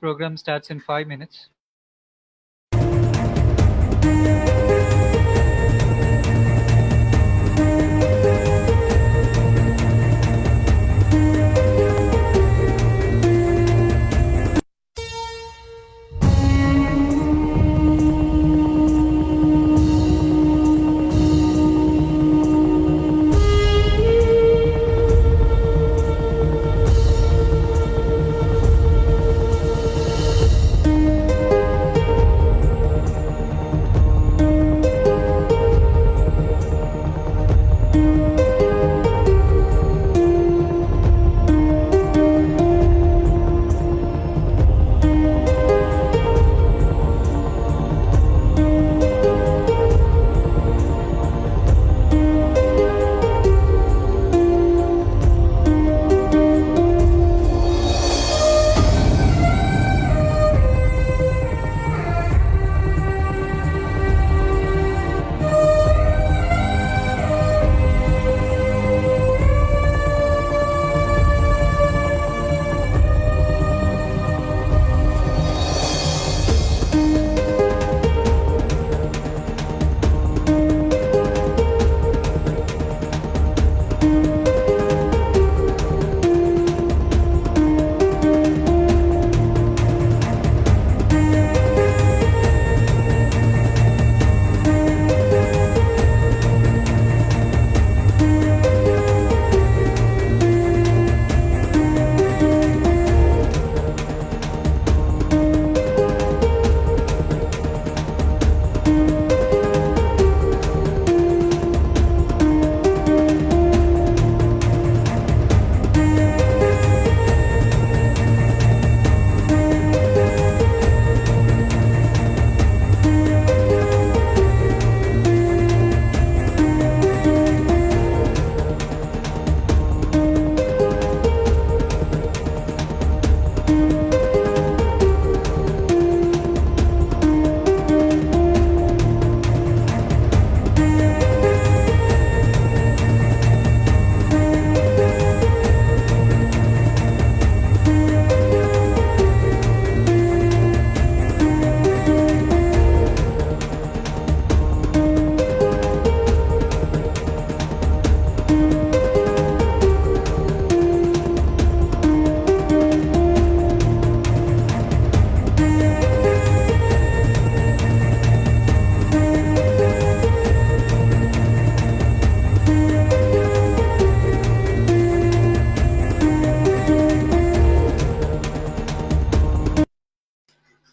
program starts in 5 minutes.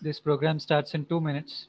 This program starts in 2 minutes.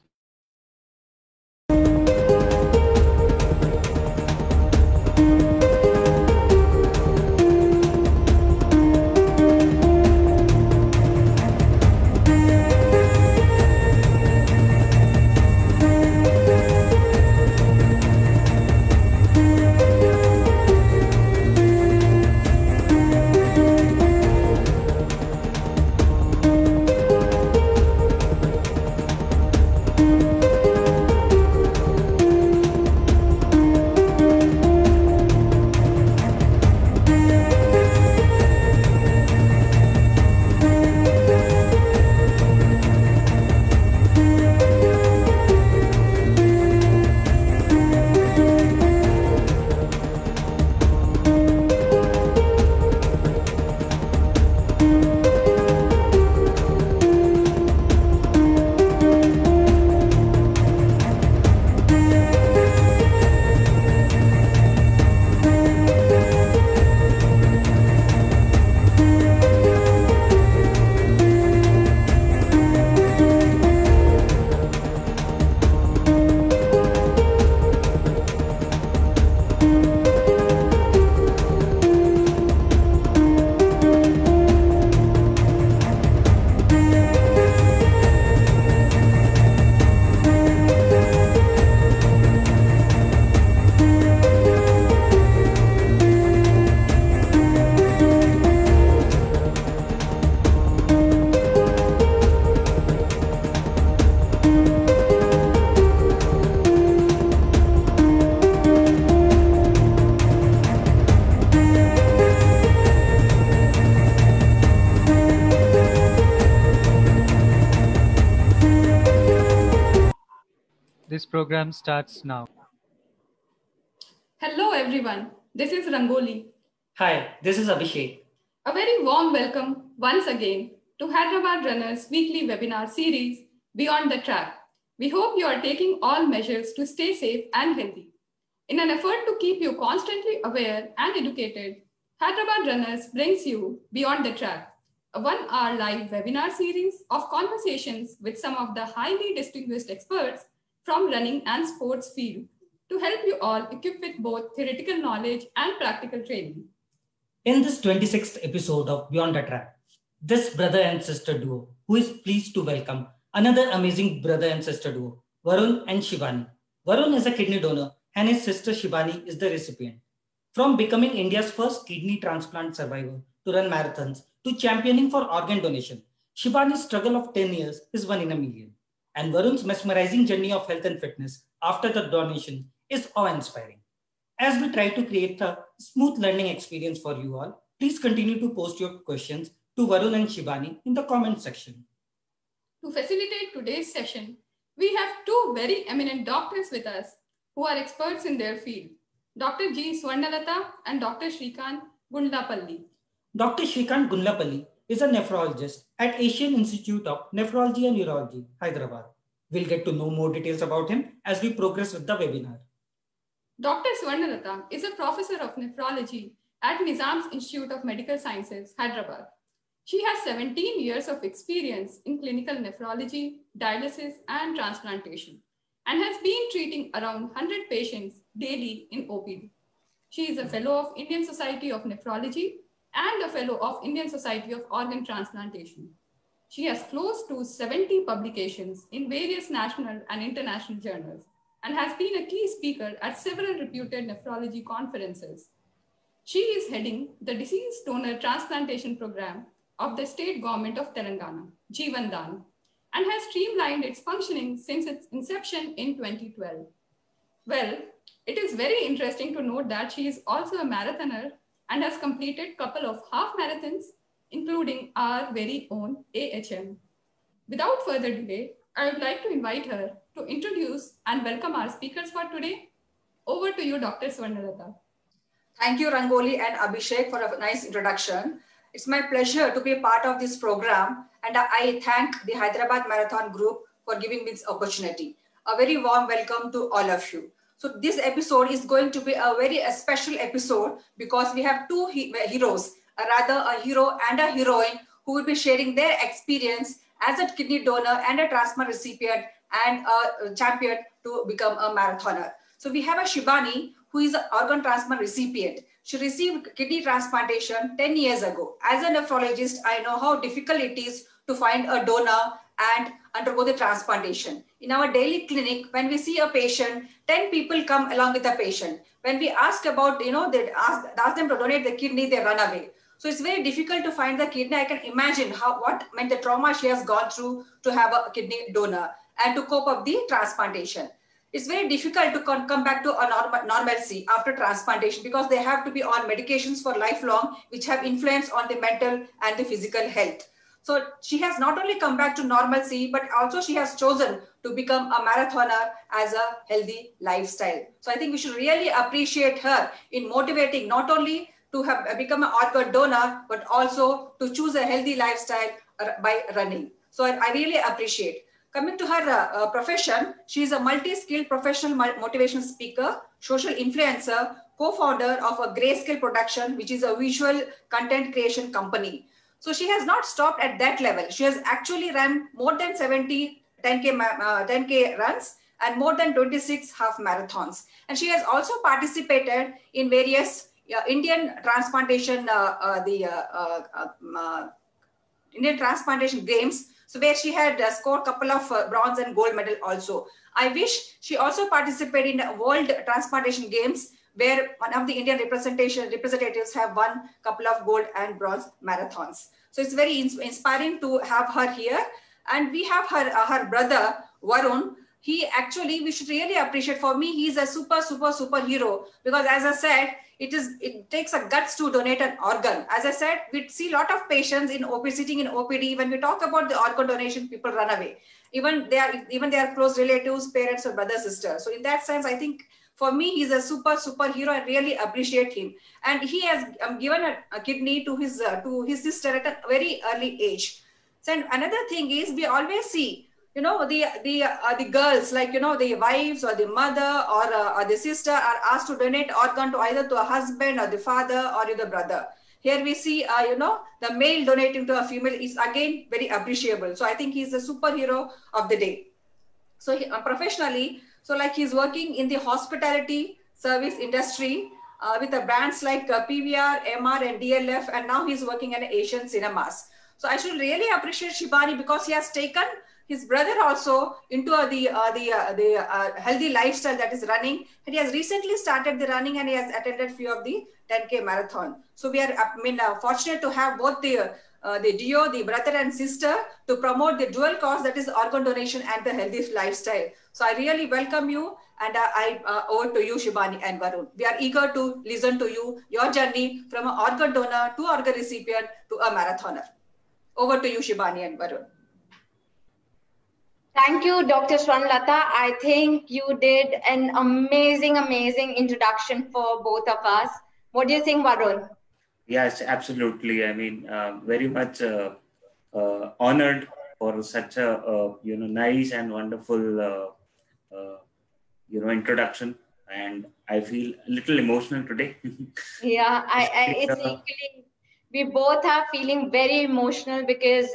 program starts now. Hello everyone, this is Rangoli. Hi, this is Abhishek. A very warm welcome once again to Hyderabad Runners weekly webinar series, Beyond the Track. We hope you are taking all measures to stay safe and healthy. In an effort to keep you constantly aware and educated, Hyderabad Runners brings you Beyond the Track, a 1-hour live webinar series of conversations with some of the highly distinguished experts from running and sports field to help you all equipped with both theoretical knowledge and practical training. In this 26th episode of Beyond the Track, this brother and sister duo, who is pleased to welcome another amazing brother and sister duo, Varun and Shivani. Varun is a kidney donor and his sister Shivani is the recipient. From becoming India's first kidney transplant survivor to run marathons to championing for organ donation, Shivani's struggle of 10 years is one in a million. And Varun's mesmerizing journey of health and fitness after the donation is awe-inspiring. As we try to create a smooth learning experience for you all, please continue to post your questions to Varun and Shivani in the comment section. To facilitate today's session, we have two very eminent doctors with us who are experts in their field, Dr. G. Swarnalatha and Dr. Shrikant Gundlapalli. Dr. Shrikant Gundlapalli is a nephrologist at Asian Institute of Nephrology and Urology, Hyderabad. We'll get to know more details about him as we progress with the webinar. Dr. Swarnalatha is a professor of nephrology at Nizam's Institute of Medical Sciences, Hyderabad. She has 17 years of experience in clinical nephrology, dialysis, and transplantation, and has been treating around 100 patients daily in OPD. She is a fellow of Indian Society of Nephrology and a fellow of Indian Society of Organ Transplantation. She has close to 70 publications in various national and international journals and has been a key speaker at several reputed nephrology conferences. She is heading the Deceased Donor Transplantation Program of the State Government of Telangana, Jeevan Dan, and has streamlined its functioning since its inception in 2012. Well, it is very interesting to note that she is also a marathoner and has completed a couple of half marathons, including our very own AHM. Without further delay, I would like to invite her to introduce and welcome our speakers for today. Over to you, Dr. Swarnalatha. Thank you, Rangoli and Abhishek, for a nice introduction. It's my pleasure to be a part of this program, and I thank the Hyderabad Marathon Group for giving me this opportunity. A very warm welcome to all of you. So this episode is going to be a very special episode because we have two heroes, rather a hero and a heroine who will be sharing their experience as a kidney donor and a transplant recipient and a champion to become a marathoner. So we have a Shivani who is an organ transplant recipient. She received kidney transplantation 10 years ago. As a nephrologist, I know how difficult it is to find a donor and undergo the transplantation. In our daily clinic, when we see a patient, 10 people come along with the patient. When we ask about, they ask them to donate the kidney, they run away. So it's very difficult to find the kidney. I can imagine what meant the trauma she has gone through to have a kidney donor and to cope up the transplantation. It's very difficult to come back to a normalcy after transplantation because they have to be on medications for lifelong, which have influence on the mental and the physical health. So she has not only come back to normalcy, but also she has chosen to become a marathoner as a healthy lifestyle. So I think we should really appreciate her in motivating not only to have become an organ donor, but also to choose a healthy lifestyle by running. So I really appreciate. Coming to her profession, she is a multi-skilled professional motivation speaker, social influencer, co-founder of a Grayscale Production, which is a visual content creation company. So she has not stopped at that level. She has actually run more than 70 10K runs and more than 26 half marathons. And she has also participated in various Indian transplantation, Indian transplantation games. So where she had scored a couple of bronze and gold medal also. I wish she also participated in the World Transplantation Games where one of the Indian representatives have won a couple of gold and bronze marathons. So it's very inspiring to have her here. And we have her brother, Varun. He actually, we should really appreciate. For me, he's a super hero because as I said, it takes a guts to donate an organ. As I said, we see a lot of patients in sitting in OPD. When we talk about the organ donation, people run away. even they are close relatives, parents or brother, sister. So in that sense, I think for me, he's a superhero. I really appreciate him. And he has given a kidney to his sister at a very early age. So and another thing is, we always see, the girls, like, the wives or the mother or the sister are asked to donate organ to either to a husband or the father or the brother. Here we see, the male donating to a female is again very appreciable. So I think he's the superhero of the day. So professionally, so like he's working in the hospitality service industry with the brands like PVR, MR and DLF, and now he's working at Asian Cinemas. So I should really appreciate Shibani because he has taken his brother also into the healthy lifestyle that is running. And he has recently started the running and he has attended few of the 10K marathon. So we are fortunate to have both the duo, the brother and sister, to promote the dual cause, that is organ donation and the healthy lifestyle. So I really welcome you, and over to you, Shibani and Varun. We are eager to listen to you, your journey from an organ donor to organ recipient to a marathoner. Over to you, Shibani and Varun. Thank you, Dr. Swarnalata. I think you did an amazing introduction for both of us. What do you think, Varun? Yes, absolutely. I mean, very much honored for such a nice and wonderful introduction, and I feel a little emotional today. Yeah, it's equally. We both are feeling very emotional because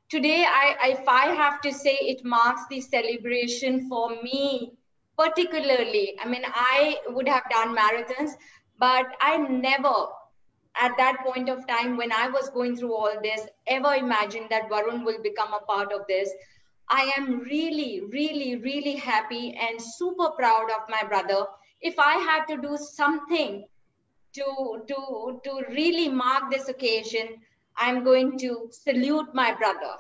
today, if I have to say, it marks the celebration for me particularly. I mean, I would have done marathons, but I never, at that point of time when I was going through all this, ever imagined that Varun will become a part of this. I am really happy and super proud of my brother. If I had to do something to really mark this occasion, I'm going to salute my brother.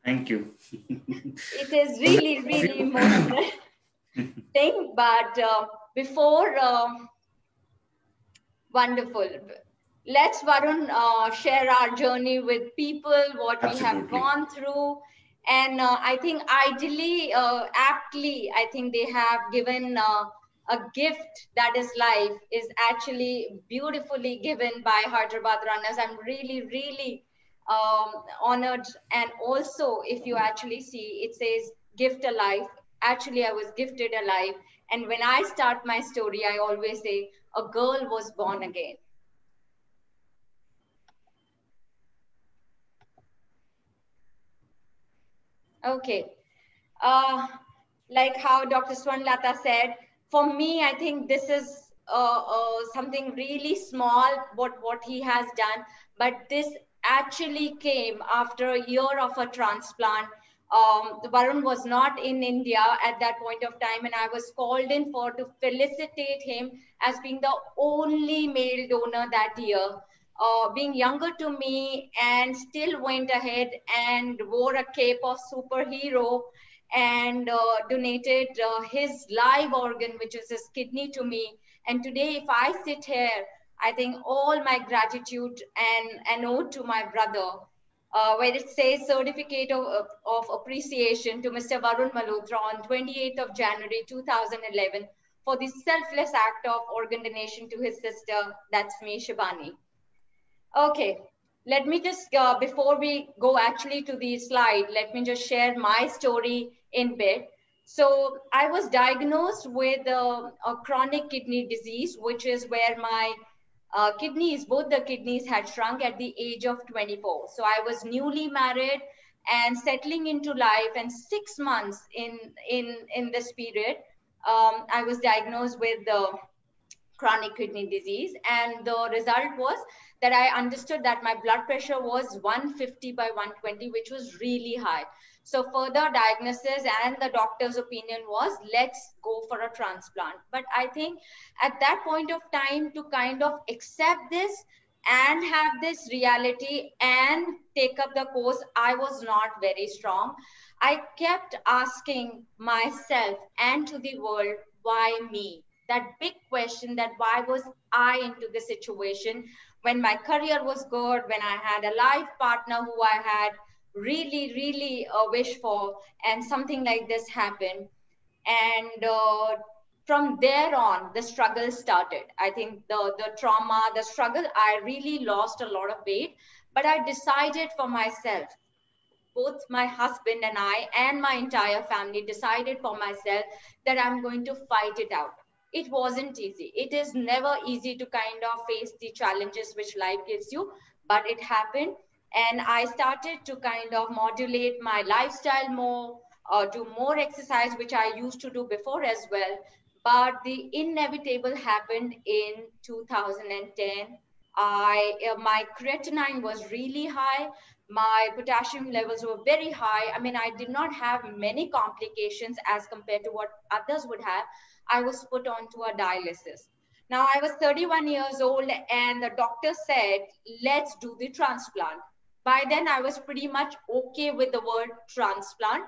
Thank you. It is really emotional thing, but before wonderful. Let's, Varun, share our journey with people, what we have gone through. And I think ideally, aptly, I think they have given a gift that is life, is actually beautifully given by Hyderabad runners. I'm really honored. And also, if you actually see, it says gift a life. Actually, I was gifted a life. And when I start my story, I always say, a girl was born again. Okay. Like how Dr. Swarnalata said, for me, I think this is something really small, what he has done, but this actually came after a year of a transplant. Varun was not in India at that point of time, and I was called in to felicitate him as being the only male donor that year. Being younger to me, and still went ahead and wore a cape of superhero and donated his live organ, which is his kidney, to me. And today, if I sit here, I think all my gratitude and ode to my brother, where it says certificate of appreciation to Mr. Varun Malhotra on 28th of January 2011 for the selfless act of organ donation to his sister, that's me, Shibani. Okay, let me just, before we go actually to the slide, let me just share my story in bit. So I was diagnosed with a chronic kidney disease, which is where my kidneys, both the kidneys had shrunk at the age of 24. So I was newly married and settling into life, and 6 months in this period, I was diagnosed with the chronic kidney disease, and the result was that I understood that my blood pressure was 150 by 120, which was really high. So further diagnosis and the doctor's opinion was, let's go for a transplant. But I think at that point of time, to kind of accept this and have this reality and take up the course, I was not very strong. I kept asking myself and to the world, why me? That big question, that why was I into the situation when my career was good, when I had a life partner who I had really, really wish for, and something like this happened. And from there on, the struggle started. I think the trauma, the struggle, I really lost a lot of weight, but I decided for myself, both my husband and I and my entire family decided for myself that I'm going to fight it out. It wasn't easy. It is never easy to kind of face the challenges which life gives you, but it happened. And I started to kind of modulate my lifestyle more, do more exercise, which I used to do before as well. But the inevitable happened in 2010. My creatinine was really high, my potassium levels were very high. I mean, I did not have many complications as compared to what others would have. I was put onto a dialysis. Now, I was 31 years old, and the doctor said, let's do the transplant. By then, I was pretty much okay with the word transplant.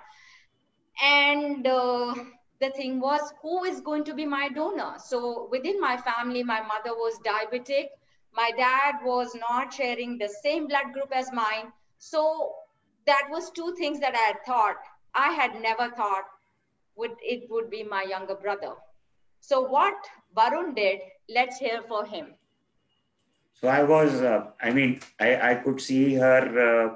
And the thing was, who is going to be my donor? So within my family, my mother was diabetic. My dad was not sharing the same blood group as mine. So that was two things that I had thought. I had never thought it would be my younger brother. So what Varun did, let's hear for him. So I was, I could see her,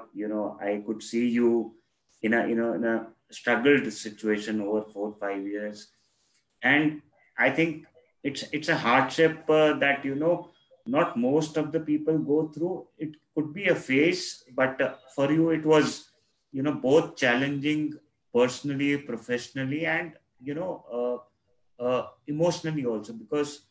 I could see you in a struggled situation over 4-5 years. And I think it's a hardship that, not most of the people go through. It could be a phase, but for you, it was, both challenging personally, professionally, and, emotionally also, because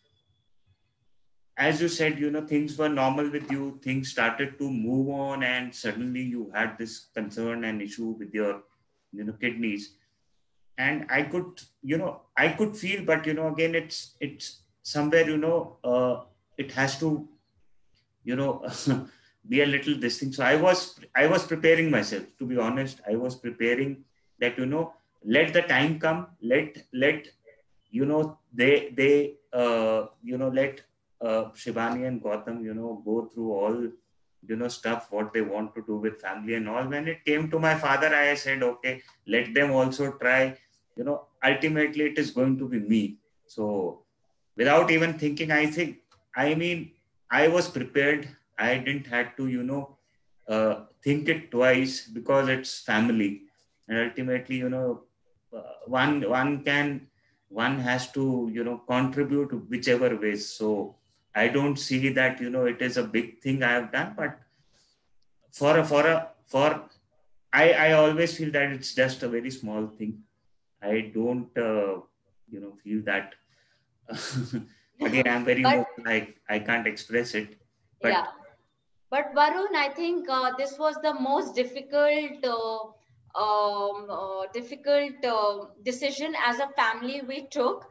as you said, things were normal with you, things started to move on, and suddenly you had this concern and issue with your, kidneys. And I could feel, but, again, it's somewhere, it has to, be a little this thing. So I was preparing myself, to be honest. I was preparing that, let the time come, let let Shivani and Gautam, go through all, stuff, what they want to do with family and all. When it came to my father, I said, okay, let them also try, ultimately it is going to be me. So without even thinking, I was prepared. I didn't have to, think it twice, because it's family. And ultimately, one has to, contribute whichever ways. So I don't see that, it is a big thing I have done, but I always feel that it's just a very small thing. I don't, feel that. Again, I'm very emotional. I can't express it. But yeah. But Varun, I think this was the most difficult decision as a family we took.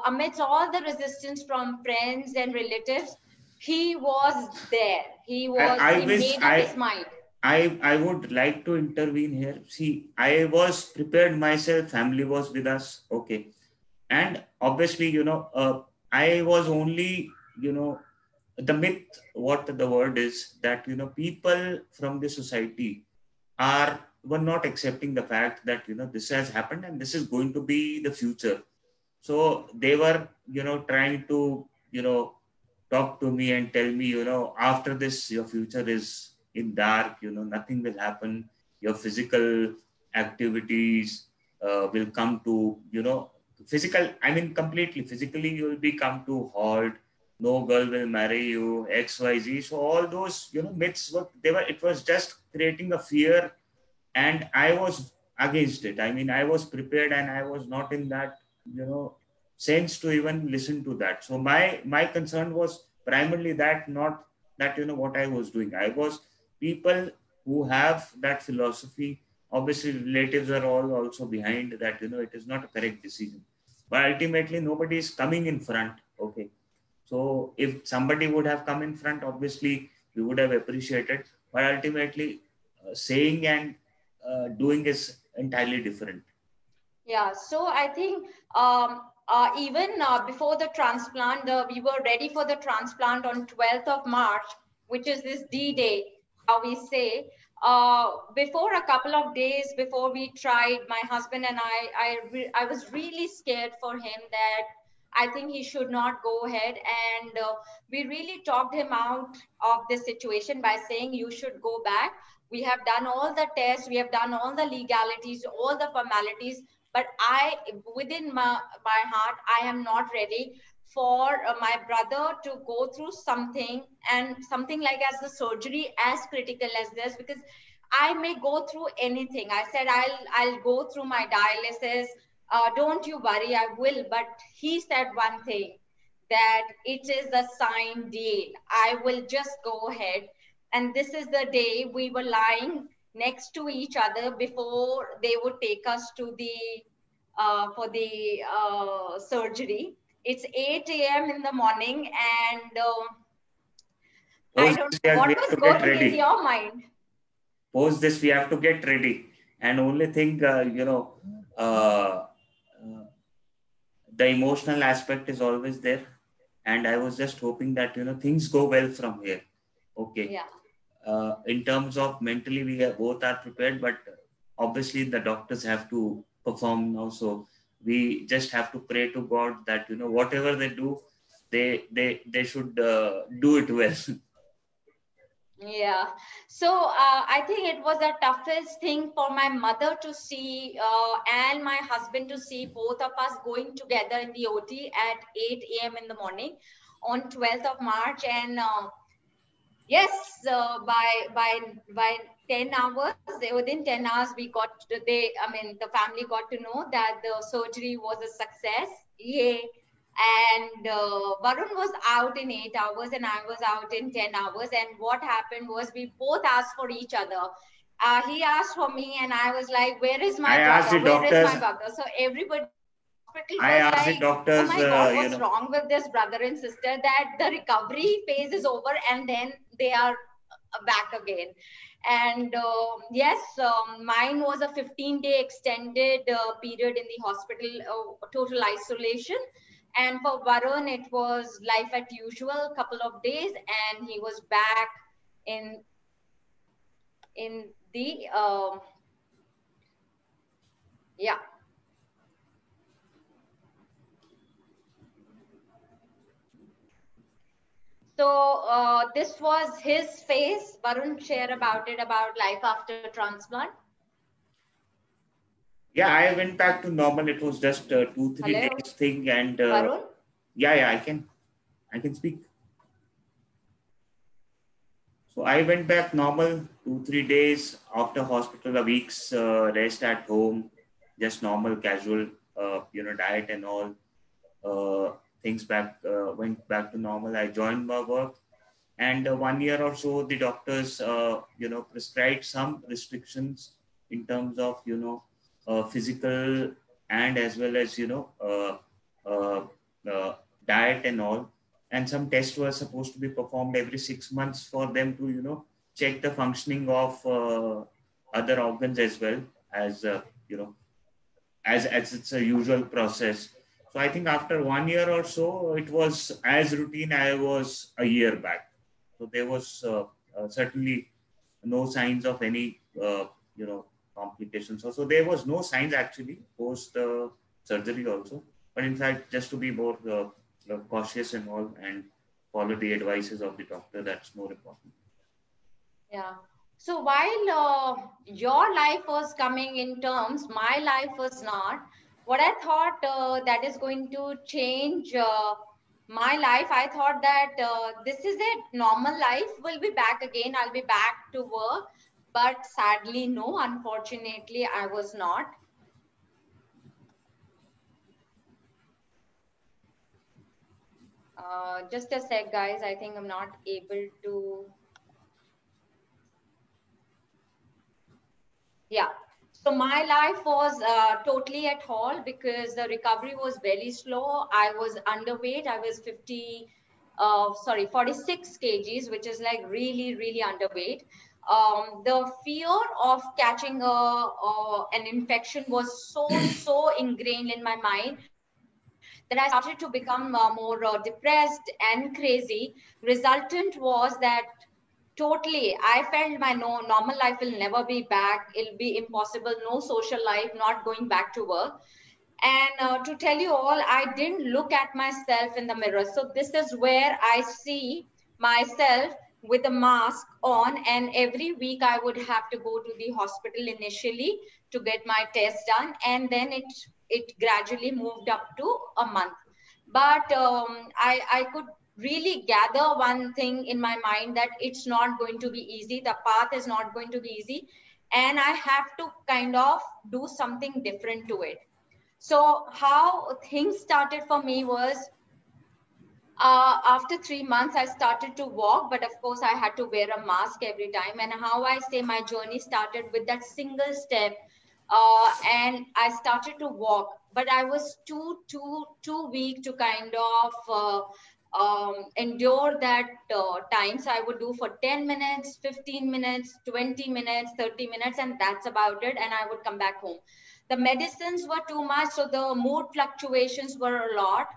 Amidst all the resistance from friends and relatives, he was there. He made up his mind. I would like to intervene here. See, I was prepared myself. Family was with us. Okay. And obviously, I was only, the myth, what the word is, that, people from the society were not accepting the fact that, this has happened and this is going to be the future. So they were, trying to, talk to me and tell me, after this, your future is in dark, nothing will happen. Your physical activities will come to, completely physically, you will be come to halt. No girl will marry you, XYZ. So all those, myths it was just creating a fear, and I was against it. I was prepared, and I was not in that, sense to even listen to that. So my concern was primarily that, not that, what I was doing. I was people who have that philosophy. Obviously, relatives are all also behind that, it is not a correct decision. But ultimately, nobody is coming in front. Okay. So if somebody would have come in front, obviously we would have appreciated. But ultimately, saying and doing is entirely different. Yeah. So I think even before the transplant, we were ready for the transplant on 12th of March, which is this D-Day, how we say. before a couple of days before we tried, my husband and I was really scared for him that I think he should not go ahead. And we really talked him out of this situation by saying, you should go back. We have done all the tests. We have done all the legalities, all the formalities. But within my heart, I am not ready for my brother to go through something, and something like as the surgery as critical as this, because I may go through anything. I said, I'll go through my dialysis. Don't you worry, I will. But he said one thing, that it is a signed deal. I will just go ahead. And this is the day we were lying next to each other before they would take us to the for the surgery. It's 8 a.m. in the morning, and I Post don't this, know what we have was to get going in ready. your mind. Post this, we have to get ready. And only thing, the emotional aspect is always there. And I was just hoping that, things go well from here. Okay. Yeah. In terms of mentally, both are prepared, but obviously the doctors have to perform now. So we just have to pray to God that, whatever they do, they should do it well. Yeah. So I think it was the toughest thing for my mother to see and my husband to see both of us going together in the OT at 8 a.m. in the morning on 12th of March. And yes, by 10 hours, within 10 hours, the family got to know that the surgery was a success. Yay. And Varun was out in 8 hours and I was out in 10 hours. And what happened was we both asked for each other. He asked for me and I was like, where is my brother? Where is my brother? So everybody in the hospital was like, doctors, oh my God, what's wrong with this brother and sister, that the recovery phase is over and then they are back again. And yes, mine was a 15-day extended period in the hospital, total isolation. And for Varun, it was life as usual, couple of days, and he was back in the yeah. So this was his phase. Varun, share about it, about life after transplant. Yeah, I went back to normal. It was just 2-3 days thing, and Varun? yeah, I can speak. So I went back normal 2-3 days after hospital, a week's rest at home, just normal, casual, diet and all. Things went back to normal. I joined my work, and 1 year or so, the doctors, prescribed some restrictions in terms of, physical and as well as, diet and all. And some tests were supposed to be performed every 6 months for them to, check the functioning of other organs as well as, as it's a usual process. So I think after 1 year or so, it was as routine I was a year back. So there was certainly no signs of any, complications. So there was no signs actually post surgery also. But in fact, just to be more cautious and all, and follow the advices of the doctor, that's more important. Yeah. So while your life was coming in terms, my life was not. What I thought that is going to change my life, I thought that this is it. Normal life will be back again. I'll be back to work. But sadly, no, unfortunately, I was not. Just a sec, guys. I think I'm not able to. Yeah. So my life was totally at halt because the recovery was very slow. I was underweight. I was 46 kgs, which is like really, really underweight. The fear of catching an infection was so ingrained in my mind that I started to become more depressed and crazy. Resultant was that totally. I felt my normal life will never be back. It'll be impossible. No social life, not going back to work. And to tell you all, I didn't look at myself in the mirror. So this is where I see myself with a mask on, and every week I would have to go to the hospital initially to get my test done, and then it gradually moved up to a month. But I could really gather one thing in my mind, that it's not going to be easy. The path is not going to be easy, and I have to kind of do something different to it. So how things started for me was, after 3 months, I started to walk, but of course I had to wear a mask every time. And how I say, my journey started with that single step, and I started to walk, but I was too weak to kind of endure that time. So I would do for 10 minutes, 15 minutes, 20 minutes, 30 minutes, and that's about it. And I would come back home. The medicines were too much, so the mood fluctuations were a lot.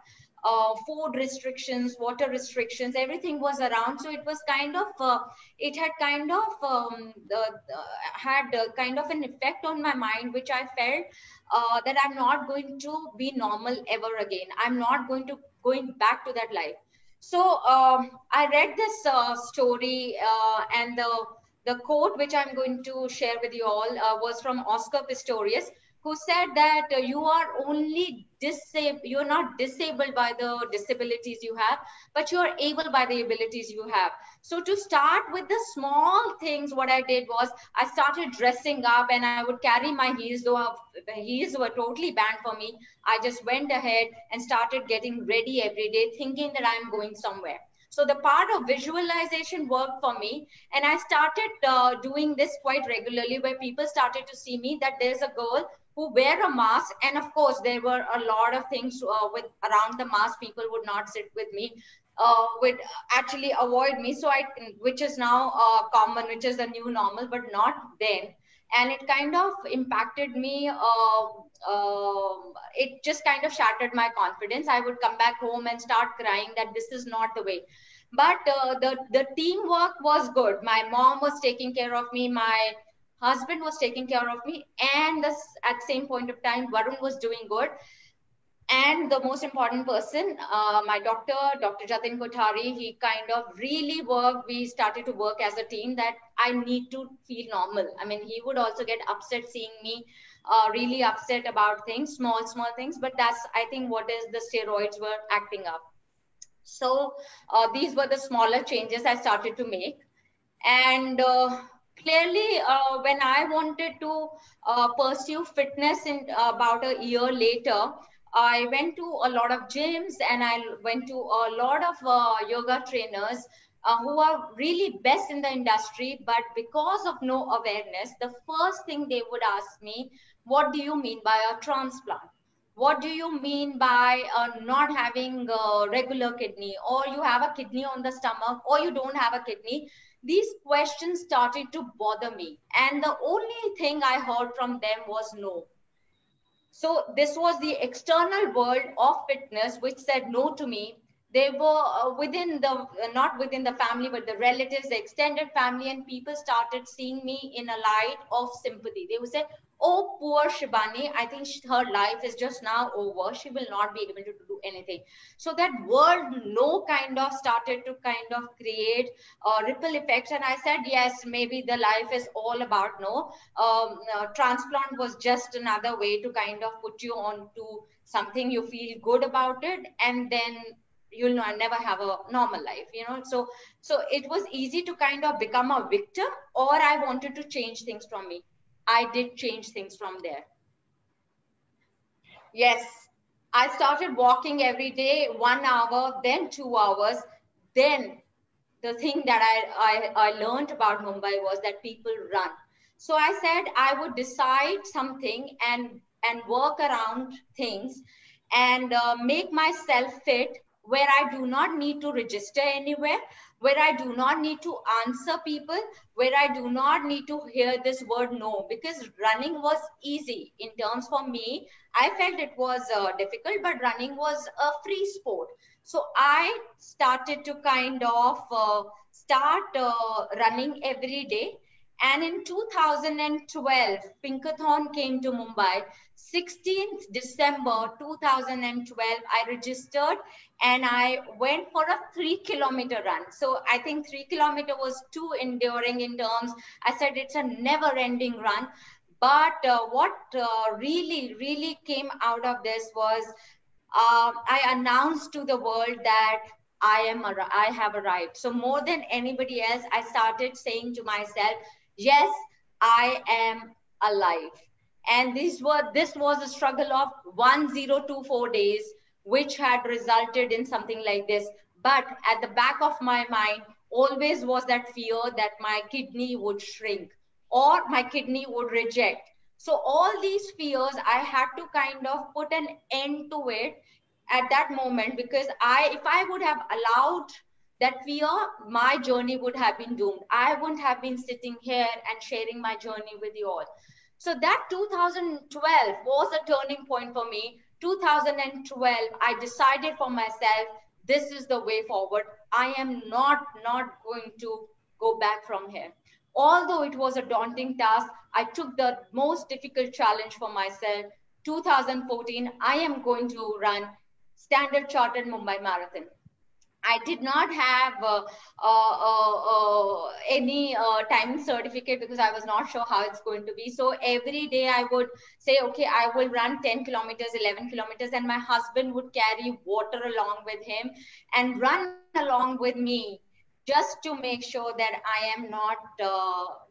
Food restrictions, water restrictions, everything was around. So it was kind of, it had kind of had kind of an effect on my mind, which I felt that I'm not going to be normal ever again. I'm not going back to that life. So I read this story, and the quote which I'm going to share with you all was from Oscar Pistorius, who said that you are only disabled, you're not disabled by the disabilities you have, but you're able by the abilities you have. So to start with the small things, what I did was I started dressing up, and I would carry my heels, though the heels were totally banned for me. I just went ahead and started getting ready every day, thinking that I'm going somewhere. So the part of visualization worked for me, and I started doing this quite regularly, where people started to see me, that there's a girl who wear a mask. And of course, there were a lot of things with around the mask. People would not sit with me, would actually avoid me. So which is now common, which is the new normal, but not then. And it kind of impacted me. It just kind of shattered my confidence. I would come back home and start crying that this is not the way. But the teamwork was good. My mom was taking care of me. My husband was taking care of me, and at the same point of time, Varun was doing good. And the most important person, my doctor, Dr. Jatin Kothari, he kind of really worked. We started to work as a team, that I need to feel normal. I mean, he would also get upset seeing me really upset about things, small things. But that's, I think, what is the steroids were acting up. So these were the smaller changes I started to make. And clearly, when I wanted to pursue fitness in about a year later, I went to a lot of gyms, and I went to a lot of yoga trainers who are really best in the industry. But because of no awareness, the first thing they would ask me, what do you mean by a transplant? What do you mean by not having a regular kidney, or you have a kidney on the stomach, or you don't have a kidney? These questions started to bother me. And the only thing I heard from them was no. So this was the external world of fitness which said no to me. They were within the, not within the family, but the relatives, the extended family, and people started seeing me in a light of sympathy. They would say, oh, poor Shibani, I think her life is just now over. She will not be able to do anything. So that word no kind of started to kind of create ripple effects. And I said, yes, maybe the life is all about no. Transplant was just another way to kind of put you on to something you feel good about it, and then you'll never have a normal life, you know. So it was easy to kind of become a victim, or I wanted to change things from me. I did change things from there. Yes, I started walking every day, 1 hour, then 2 hours. Then the thing that I learned about Mumbai was that people run. So I said I would decide something and work around things, and make myself fit, where I do not need to register anywhere, where I do not need to answer people, where I do not need to hear this word no, because running was easy in terms for me. I felt it was difficult, but running was a free sport. So I started to kind of start running every day. And in 2012, Pinkathon came to Mumbai. 16th December 2012, I registered and I went for a 3-kilometer run. So I think 3 kilometer was too enduring in terms. I said it's a never-ending run. But what really came out of this was I announced to the world that I have arrived. So more than anybody else, I started saying to myself, yes, I am alive. And this was a struggle of 1024 days, which had resulted in something like this. But at the back of my mind always was that fear that my kidney would shrink or my kidney would reject. So all these fears, I had to kind of put an end to it at that moment, because if I would have allowed that fear, my journey would have been doomed. I wouldn't have been sitting here and sharing my journey with you all. So that 2012 was a turning point for me. 2012, I decided for myself, this is the way forward. I am not going to go back from here. Although it was a daunting task, I took the most difficult challenge for myself. 2014, I am going to run Standard Chartered Mumbai Marathon. I did not have any timing certificate because I was not sure how it's going to be. So every day I would say, okay, I will run 10 kilometers, 11 kilometers, and my husband would carry water along with him and run along with me, just to make sure that I am not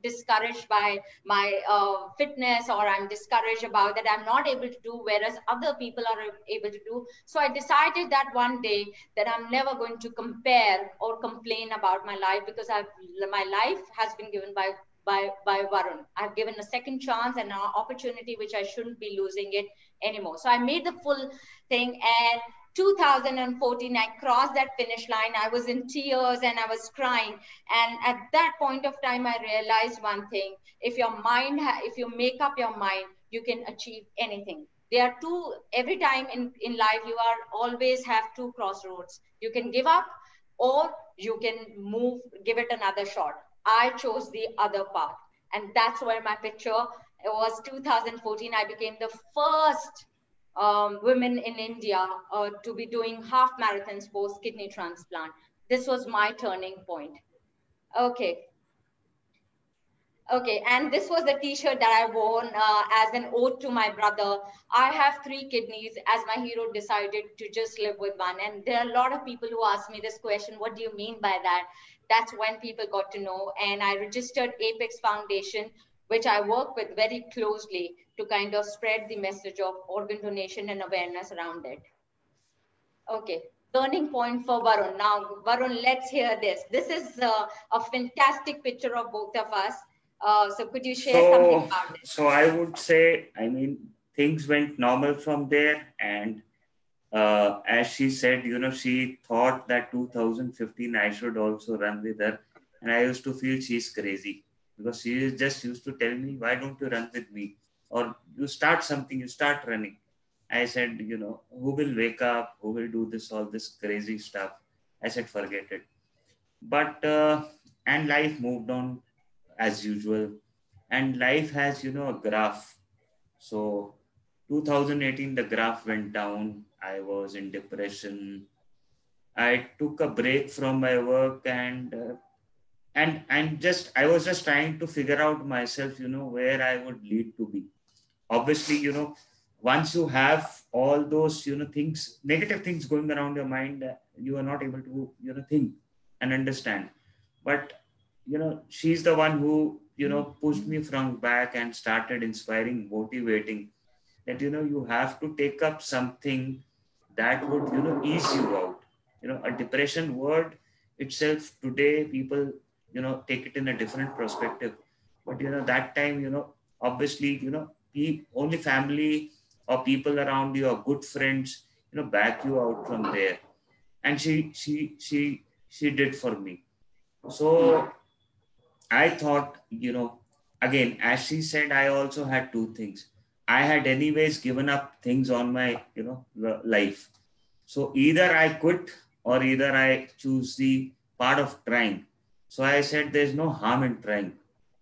discouraged by my fitness, or I'm discouraged about that I'm not able to do, whereas other people are able to do. So I decided that one day that I'm never going to compare or complain about my life, because my life has been given by Varun. I've given a second chance and an opportunity which I shouldn't be losing it anymore. So I made the full thing, and 2014, I crossed that finish line. I was in tears and I was crying. And at that point of time, I realized one thing: if you make up your mind, you can achieve anything. There are every time in life, you are always have two crossroads. You can give up, or you can give it another shot. I chose the other path. And that's where my picture, it was 2014. I became the first women in India to be doing half marathons post kidney transplant. This was my turning point. Okay, and this was the t-shirt that I wore as an ode to my brother. I have 3 kidneys, as my hero decided to just live with one. And there are a lot of people who ask me this question, what do you mean by that? That's when people got to know. And I registered Apex Foundation, which I work with very closely to kind of spread the message of organ donation and awareness around it. Okay, turning point for Varun. Now, Varun, let's hear this. This is a fantastic picture of both of us. So could you share something about it? So I would say, I mean, things went normal from there. And as she said, she thought that 2015 I should also run with her. And I used to feel she's crazy, because she just used to tell me, why don't you run with me? Or you start something, you start running. I said, who will wake up? Who will do all this crazy stuff? I said, forget it. But, and life moved on as usual. And life has, a graph. So 2018, the graph went down. I was in depression. I took a break from my work, and I was just trying to figure out myself, where I would lead to be. Obviously, once you have all those, things, negative things going around your mind, you are not able to, think and understand. But, she's the one who, pushed me from back and started inspiring, motivating that, you have to take up something that would, ease you out. A depression word itself today, people, take it in a different perspective. But, that time, obviously, only family or people around you or good friends, back you out from there. And she did for me. So I thought, again, as she said, I also had 2 things. I had anyways given up things on my, life. So either I quit, or either I choose the part of trying. So I said, there's no harm in trying.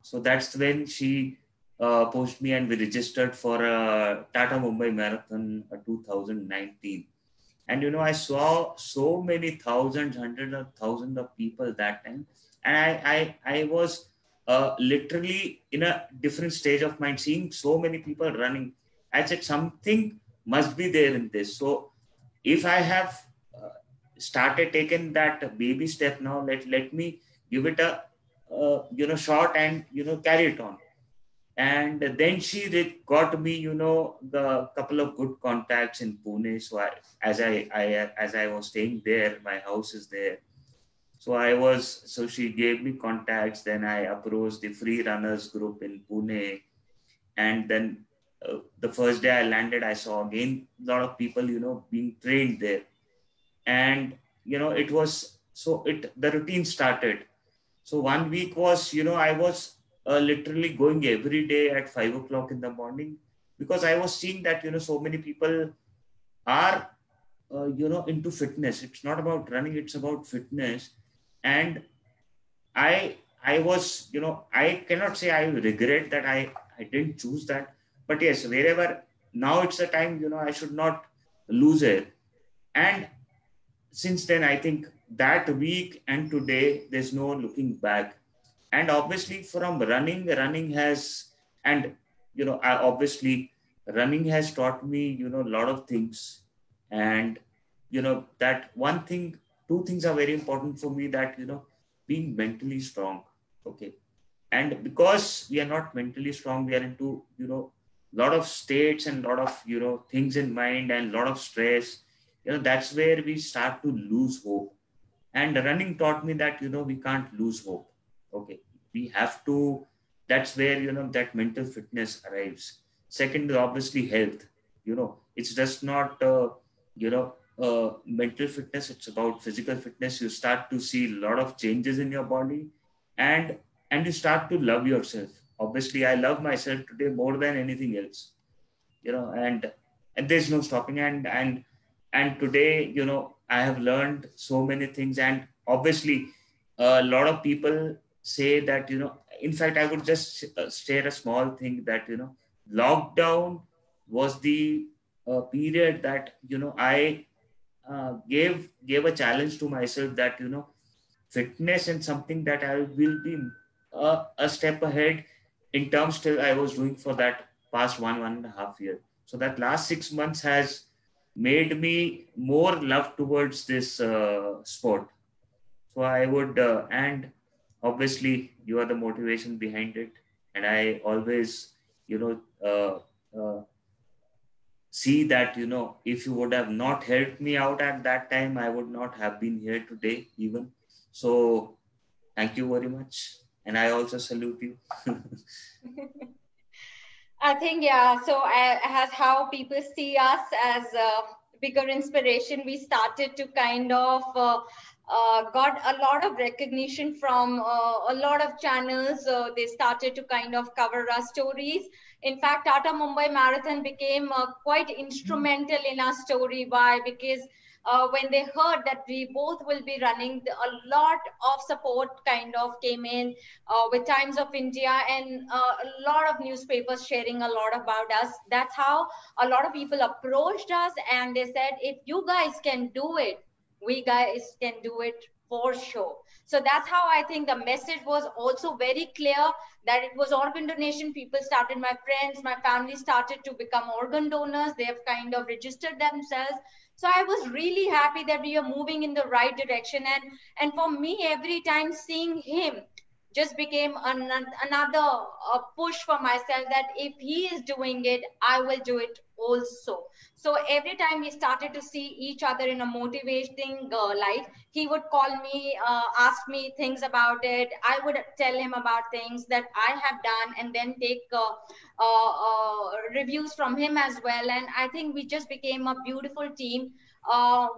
So that's when she pushed me, and we registered for a Tata Mumbai Marathon 2019. And I saw so many thousands, hundreds of thousands of people that time, and I was literally in a different stage of mind, seeing so many people running. I said, something must be there in this. So if I have started taking that baby step now, let me give it a shot, and carry it on. And then she got me the couple of good contacts in Pune. So as I was staying there, my house is there. So she gave me contacts. Then I approached the free runners group in Pune. And then the first day I landed, I saw again a lot of people being trained there. And it was, the routine started. So 1 week was, I was literally going every day at 5 o'clock in the morning, because I was seeing that, so many people are, into fitness. It's not about running, it's about fitness. And I was, I cannot say I regret that I didn't choose that. But yes, wherever, now it's a time, I should not lose it. And since then, I think that week and today, there's no looking back. And obviously from running has, and obviously running has taught me a lot of things. And that one thing, two things are very important for me, that being mentally strong. Okay. And because we are not mentally strong, we are into lot of states and lot of things in mind, and lot of stress. That's where we start to lose hope. And running taught me that we can't lose hope. Okay, we have to. That's where that mental fitness arrives. Second, obviously health. It's just not mental fitness. It's about physical fitness. You start to see a lot of changes in your body, and you start to love yourself. Obviously, I love myself today more than anything else. And there's no stopping. And today, I have learned so many things. And obviously, a lot of people say that, in fact, I would just share a small thing that, lockdown was the period that, I gave a challenge to myself, that, fitness and something that I will be a step ahead in terms till I was doing for that past 1.5 years. So that last 6 months has made me more love towards this sport. So I would, and obviously you are the motivation behind it. And I always, see that, if you would have not helped me out at that time, I would not have been here today even. So thank you very much. And I also salute you. I think, yeah. So as how people see us as a bigger inspiration, we started to kind of got a lot of recognition from a lot of channels. They started to kind of cover our stories. In fact, Tata Mumbai Marathon became quite instrumental in our story. Why? Because when they heard that we both will be running, a lot of support kind of came in with Times of India, and a lot of newspapers sharing a lot about us. That's how a lot of people approached us, and they said, if you guys can do it, we guys can do it for sure. So that's how I think the message was also very clear, that it was organ donation. People started, my friends, my family started to become organ donors. They have kind of registered themselves. So I was really happy that we are moving in the right direction. And for me, every time seeing him just became another push for myself, that if he is doing it, I will do it also. So every time we started to see each other in a motivating light, he would call me, ask me things about it. I would tell him about things that I have done, and then take reviews from him as well. And I think we just became a beautiful team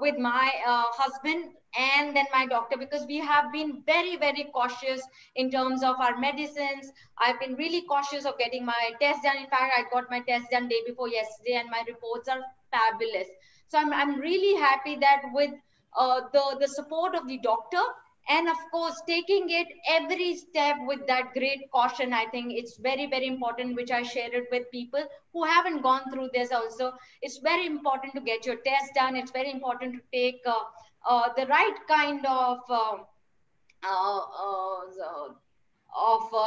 with my husband and then my doctor, because we have been very, very cautious in terms of our medicines. I've been really cautious of getting my test done. In fact, I got my test done day before yesterday, and my reports are fabulous. So I'm really happy that with the support of the doctor And of course, taking it every step with that great caution. I think it's very, very important, which I share it with people who haven't gone through this also. It's very important to get your test done. It's very important to take the right kind uh, uh,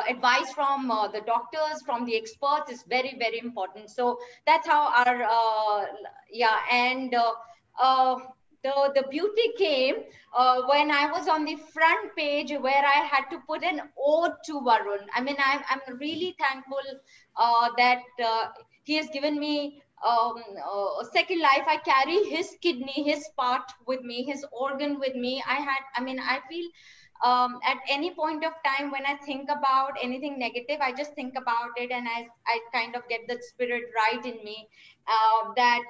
advice from the doctors, from the experts is very, very important. So that's how our yeah. And the beauty came when I was on the front page, where I had to put an ode to Varun. I mean, I'm really thankful that he has given me a second life. I carry his kidney, his part with me, his organ with me. I mean, I feel at any point of time when I think about anything negative, I just think about it, and I kind of get that spirit right in me, that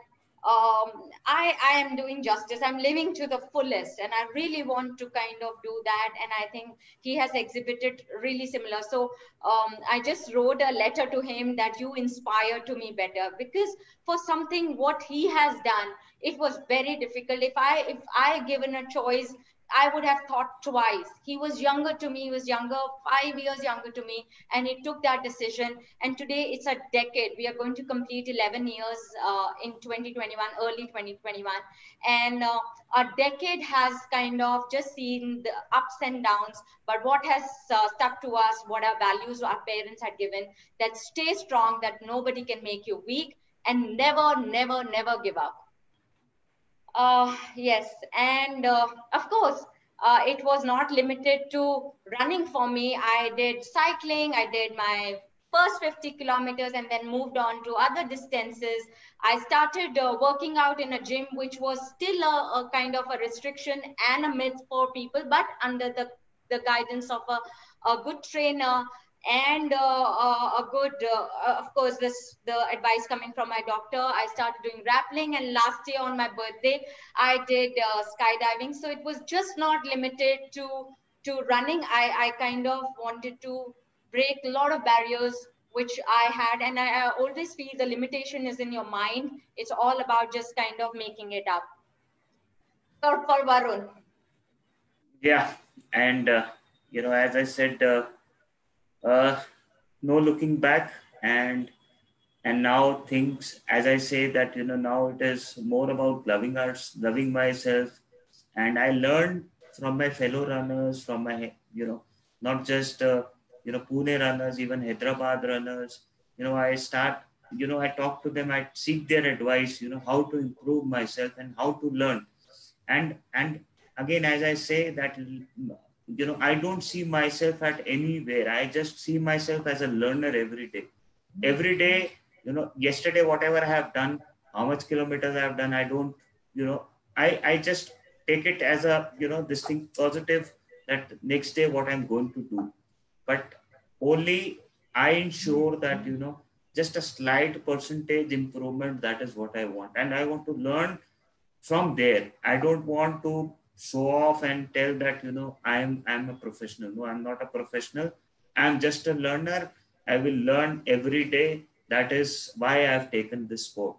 I am doing justice. I'm living to the fullest, and I really want to kind of do that. And I think he has exhibited really similar. So I just wrote a letter to him that you inspire to me better, because for something what he has done, it was very difficult. If I given a choice, I would have thought twice. He was younger to me. He was younger, 5 years younger to me, and he took that decision. And today it's a decade. We are going to complete 11 years in 2021, early 2021, and a decade has kind of just seen the ups and downs. But what has stuck to us, what our values our parents had given, that stay strong, that nobody can make you weak, and never, never, never give up. Yes, and of course, it was not limited to running for me. I did cycling, I did my first 50 kilometers and then moved on to other distances. I started working out in a gym, which was still a kind of a restriction and a myth for people, but under the guidance of a good trainer and a good of course the advice coming from my doctor. I started doing rappelling, and last year on my birthday I did skydiving. So it was just not limited to running. I kind of wanted to break a lot of barriers which I had, and I always feel the limitation is in your mind. It's all about just kind of making it up. For Varun. Yeah, and as I said, uh, no looking back, and now things, as I say that now it is more about loving myself, and I learned from my fellow runners, from my not just Pune runners, even Hyderabad runners. I start, I talk to them, I seek their advice, how to improve myself and how to learn. And again, as I say that I don't see myself at anywhere. I just see myself as a learner every day. Yesterday whatever I have done, how much kilometers I have done, I don't, I just take it as a this thing positive, that next day what I'm going to do. But only I ensure that just a slight percentage improvement, that is what I want, and I want to learn from there. I don't want to show off and tell that I'm a professional. No, I'm not a professional. I'm just a learner. I will learn every day. That is why I've taken this sport.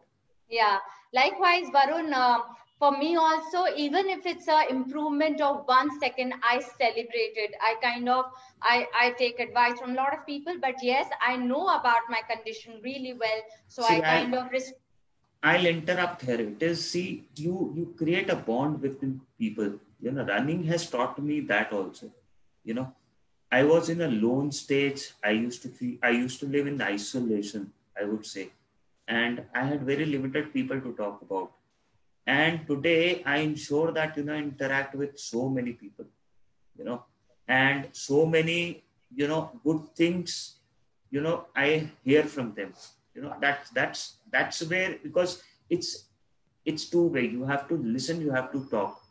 Yeah, likewise, Varun. For me also, even if it's a improvement of 1 second, I celebrate it. I take advice from a lot of people, but yes, I know about my condition really well, so See, I kind of I'll interrupt here. It is, see, you create a bond with people. Running has taught me that also. You know, I was in a lone stage. I used to live in isolation, I would say. And I had very limited people to talk about. And today I ensure that, interact with so many people, and so many, good things, I hear from them. That's where, because it's two-way. You have to listen, you have to talk.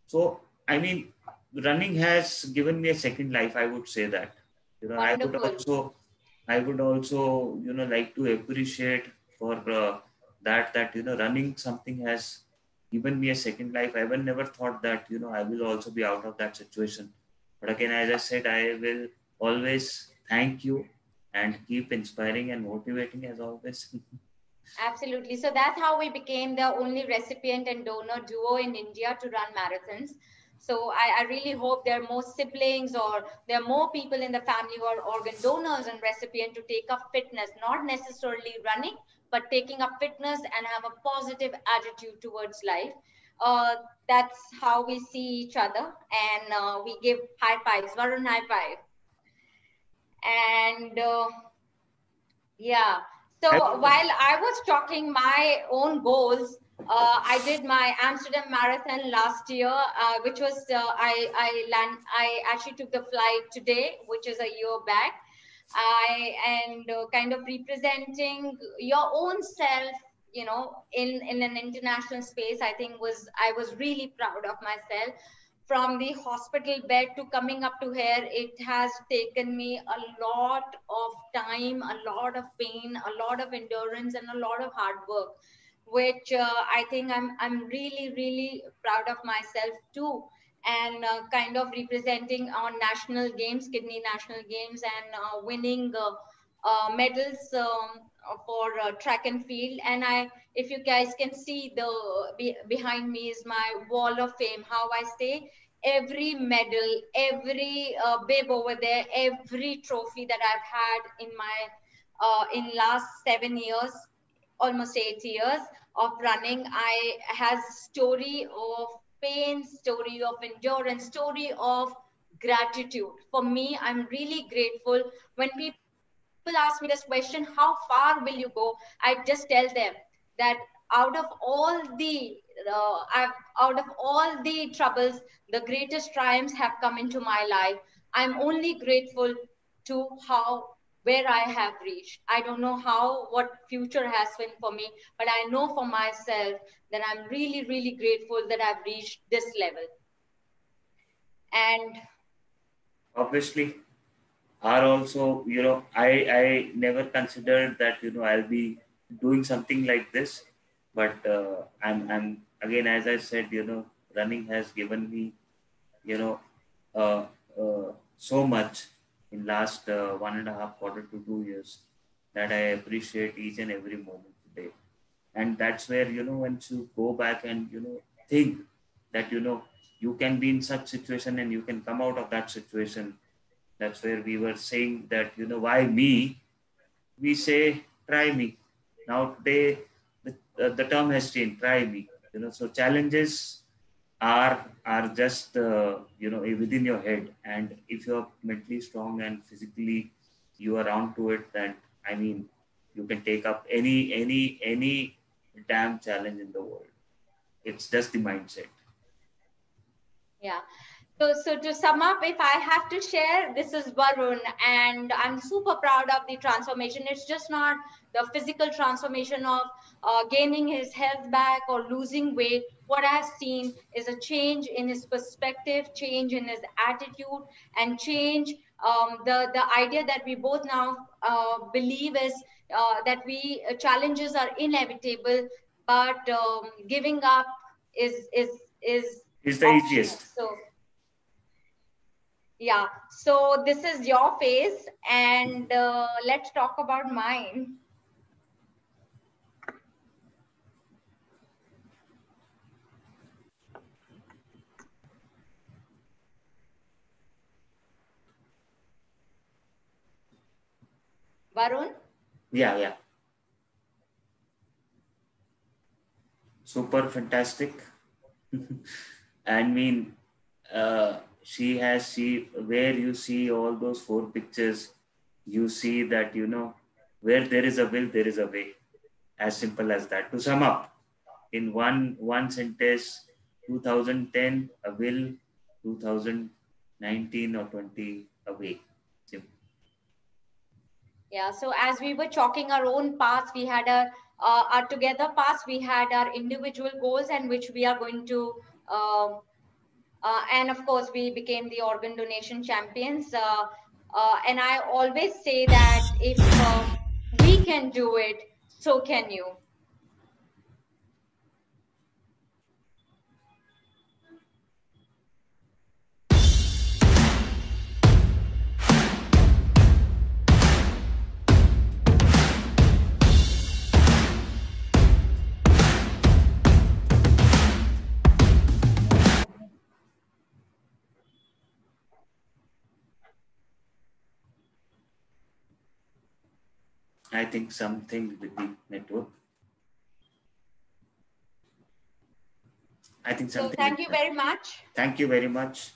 So, I mean, running has given me a second life, I would say that. wonderful. I would also, like to appreciate for that running something has given me a second life. I never thought that, I will also be out of that situation. But again, as I said, I will always thank you and keep inspiring and motivating as always. Absolutely. So that's how we became the only recipient and donor duo in India to run marathons. So I really hope there are more siblings or there are more people in the family who are organ donors and recipients to take up fitness, not necessarily running, but taking up fitness and have a positive attitude towards life. That's how we see each other, and we give high fives. Varun, high five. And yeah, so while I was talking my own goals, I did my Amsterdam Marathon last year, which was I actually took the flight today, which is a year back. And kind of representing your own self, in an international space, I was really proud of myself. From the hospital bed to coming up to here, it has taken me a lot of time, a lot of pain, a lot of endurance, and a lot of hard work, which I think I'm really, really proud of myself too. And kind of representing on national games, kidney national games, and winning medals for track and field. And if you guys can see, behind me is my wall of fame. How I say, every medal, every bib over there, every trophy that I've had in my in last 7 years, almost 8 years of running, I has story of pain, story of endurance, story of gratitude. For me, I'm really grateful. When people ask me this question, how far will you go? I just tell them that out of all the troubles, the greatest triumphs have come into my life. I'm only grateful to where I have reached. I don't know what future has been for me, but I know for myself that I'm really, really grateful that I've reached this level. And obviously, are also, I never considered that, I'll be doing something like this, but I'm again, as I said, running has given me, so much in last 1.5 quarter to 2 years, that I appreciate each and every moment today. And that's where, once you go back and, think that, you can be in such situation and you can come out of that situation. That's where we were saying that, why me? We say, try me. Now today, the term has changed, try me. So challenges are just, within your head. And if you're mentally strong and physically you are on to it, then, I mean, you can take up any damn challenge in the world. It's just the mindset. Yeah. So to sum up, if I have to share, this is Varun, and I'm super proud of the transformation. It's just not the physical transformation of gaining his health back or losing weight. What I've seen is a change in his perspective, change in his attitude, and change the idea that we both now believe is that challenges are inevitable, but giving up is the optional. easiest. So yeah, so this is your phase, and let's talk about mine. Varun? Yeah. Super fantastic. I mean, where you see all those 4 pictures, you see that, where there is a will, there is a way. As simple as that. To sum up, in one sentence, 2010, a will, 2019 or 20, a way. Simple. Yeah, so as we were chalking our own paths, we had our together paths, we had our individual goals, and which we are going to and of course, we became the organ donation champions. And I always say that if we can do it, so can you. I think something with the network. I think So something. thank you very much. Thank you very much.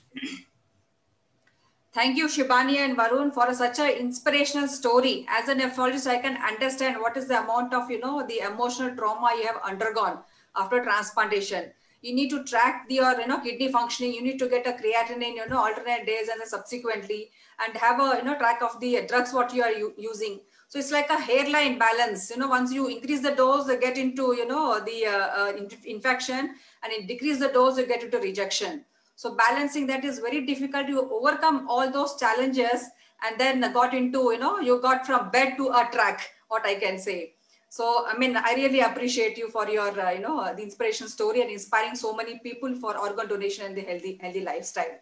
Thank you, Shibani and Varun, for such an inspirational story. As a nephrologist, I can understand what is the amount of, the emotional trauma you have undergone after transplantation. You need to track your, kidney functioning. You need to get a creatinine, alternate days and then subsequently, and have a, track of the drugs what you are using. So it's like a hairline balance. Once you increase the dose, you get into, the infection, and it decrease the dose, you get into rejection. So balancing that is very difficult. You overcome all those challenges and then got into, you got from bed to a track, what I can say. So, I mean, I really appreciate you for your, the inspiration story and inspiring so many people for organ donation and the healthy lifestyle.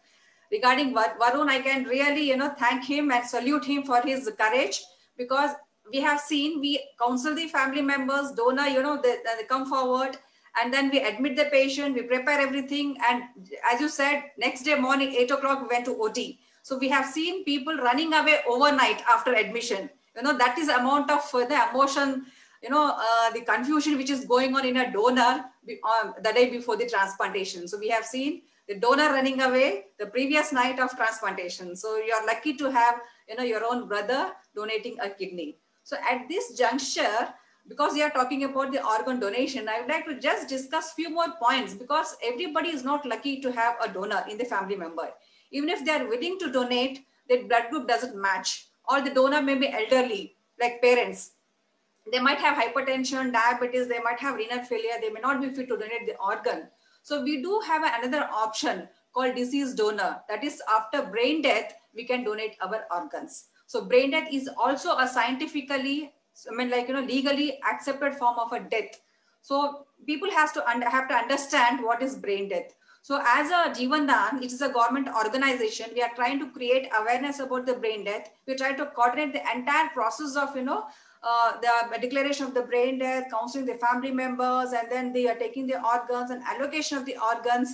Regarding Varun, I can really, thank him and salute him for his courage, because we have seen, we counsel the family members, donor, they come forward, and then we admit the patient, we prepare everything. And as you said, next day morning, 8 o'clock, we went to OT. So we have seen people running away overnight after admission. That is amount of the emotion, the confusion which is going on in a donor the day before the transplantation. So we have seen the donor running away the previous night of transplantation. So you are lucky to have, your own brother donating a kidney. So at this juncture, because we are talking about the organ donation, I would like to just discuss few more points, because everybody is not lucky to have a donor in the family member. Even if they are willing to donate, their blood group doesn't match, or the donor may be elderly, like parents. They might have hypertension, diabetes, they might have renal failure, they may not be fit to donate the organ. So we do have another option called deceased donor. That is, after brain death, we can donate our organs. So brain death is also a scientifically, legally accepted form of a death. So people have to understand what is brain death. So as a Jeevan Daan, it is a government organization. We are trying to create awareness about the brain death. We try to coordinate the entire process of, the declaration of the brain death, counseling the family members, and then they are taking the organs and allocation of the organs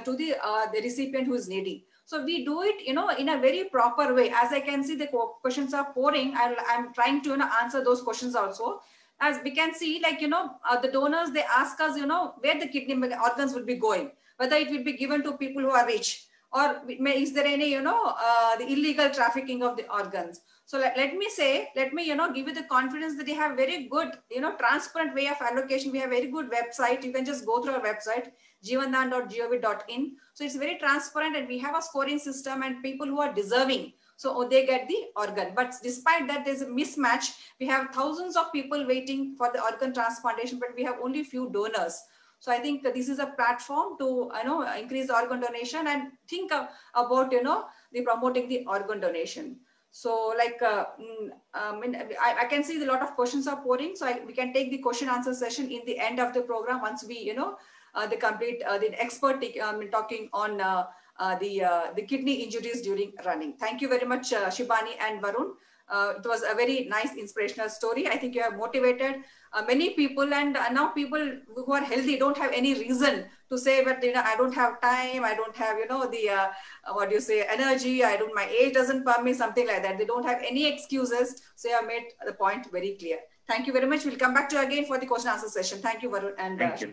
to the recipient who is needy. So we do it, in a very proper way. As I can see, the questions are pouring. I'm trying to answer those questions also. As we can see, the donors, they ask us, where the kidney organs will be going, whether it will be given to people who are rich, or is there any, the illegal trafficking of the organs. So let me give you the confidence that they have very good, transparent way of allocation. We have very good website. You can just go through our website, jeevandaan.gov.in. So it's very transparent, and we have a scoring system, and people who are deserving, so they get the organ. But despite that, there's a mismatch. We have thousands of people waiting for the organ transplantation, but we have only few donors. So I think this is a platform to increase the organ donation and think about the promoting the organ donation. So I can see a lot of questions are pouring. So we can take the question answer session in the end of the program, once we the complete the expert talking on the kidney injuries during running. Thank you very much, Shibani and Varun. It was a very nice inspirational story. I think you have motivated many people, and now people who are healthy don't have any reason to say that I don't have time, I don't have the energy, my age doesn't permit, something like that. They don't have any excuses. So you have made the point very clear. Thank you very much. We'll come back to you again for the question answer session. Thank you, Varun and thank you.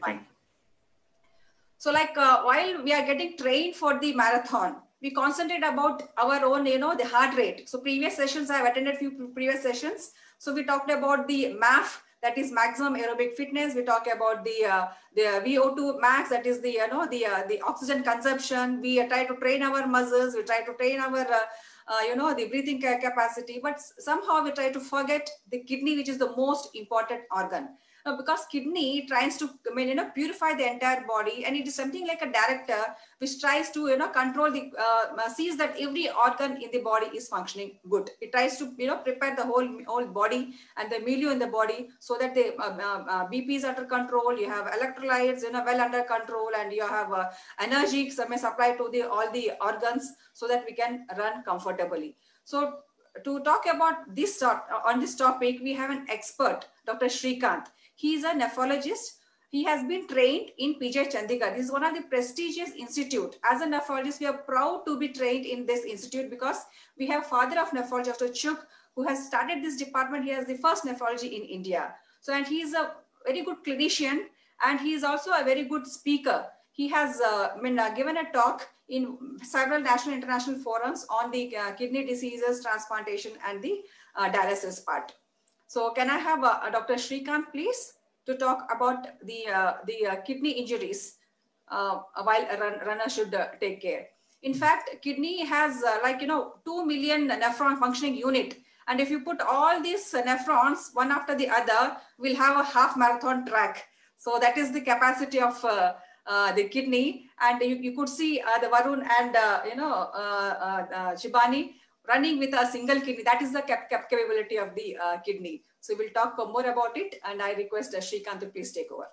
So while we are getting trained for the marathon, we concentrate about our own, the heart rate. So previous sessions, I've attended few previous sessions. So we talked about the MAF, that is maximum aerobic fitness. We talk about the VO2 max, that is the oxygen consumption. We try to train our muscles. We try to train our the breathing capacity. But somehow we try to forget the kidney, which is the most important organ. Because kidney tries to purify the entire body, and it is something like a director which tries to control the sees that every organ in the body is functioning good. It tries to prepare the whole body and the milieu in the body, so that the BP is under control, you have electrolytes well under control, and you have energy supply to all the organs, so that we can run comfortably. So to talk about this on this topic, we have an expert, Dr. Srikanth. He is a nephrologist. He has been trained in PJ Chandigarh. This is one of the prestigious institute. As a nephrologist, we are proud to be trained in this institute because we have father of nephrology, Dr. Chuk, who has started this department. He has the first nephrology in India. So, and he is a very good clinician, and he is also a very good speaker. He has given a talk in several national and international forums on the kidney diseases, transplantation, and the dialysis part. So can I have Dr. Shrikant, please, to talk about the kidney injuries while a runner should take care. In fact, kidney has 2 million nephron functioning unit. And if you put all these nephrons one after the other, we'll have a half marathon track. So that is the capacity of the kidney. And you could see the Varun and Shibani running with a single kidney. That is the capability of the kidney. So we'll talk more about it. And I request Shrikant to please take over.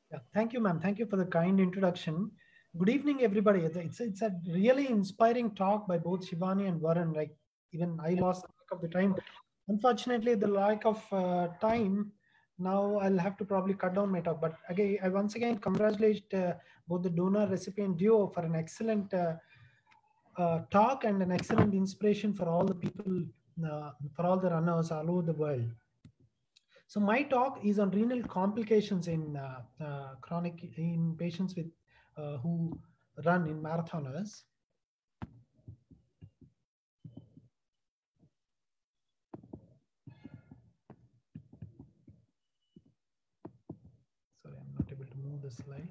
Yeah, thank you, ma'am. Thank you for the kind introduction. Good evening, everybody. It's a really inspiring talk by both Shivani and Varun. Like, even I lost track of the time. Unfortunately, the lack of time, now I'll have to probably cut down my talk. But again, I once again congratulate both the donor recipient duo for an excellent talk and an excellent inspiration for all the people, for all the runners all over the world. So my talk is on renal complications in in patients with who run in marathoners. Sorry, I'm not able to move the slide.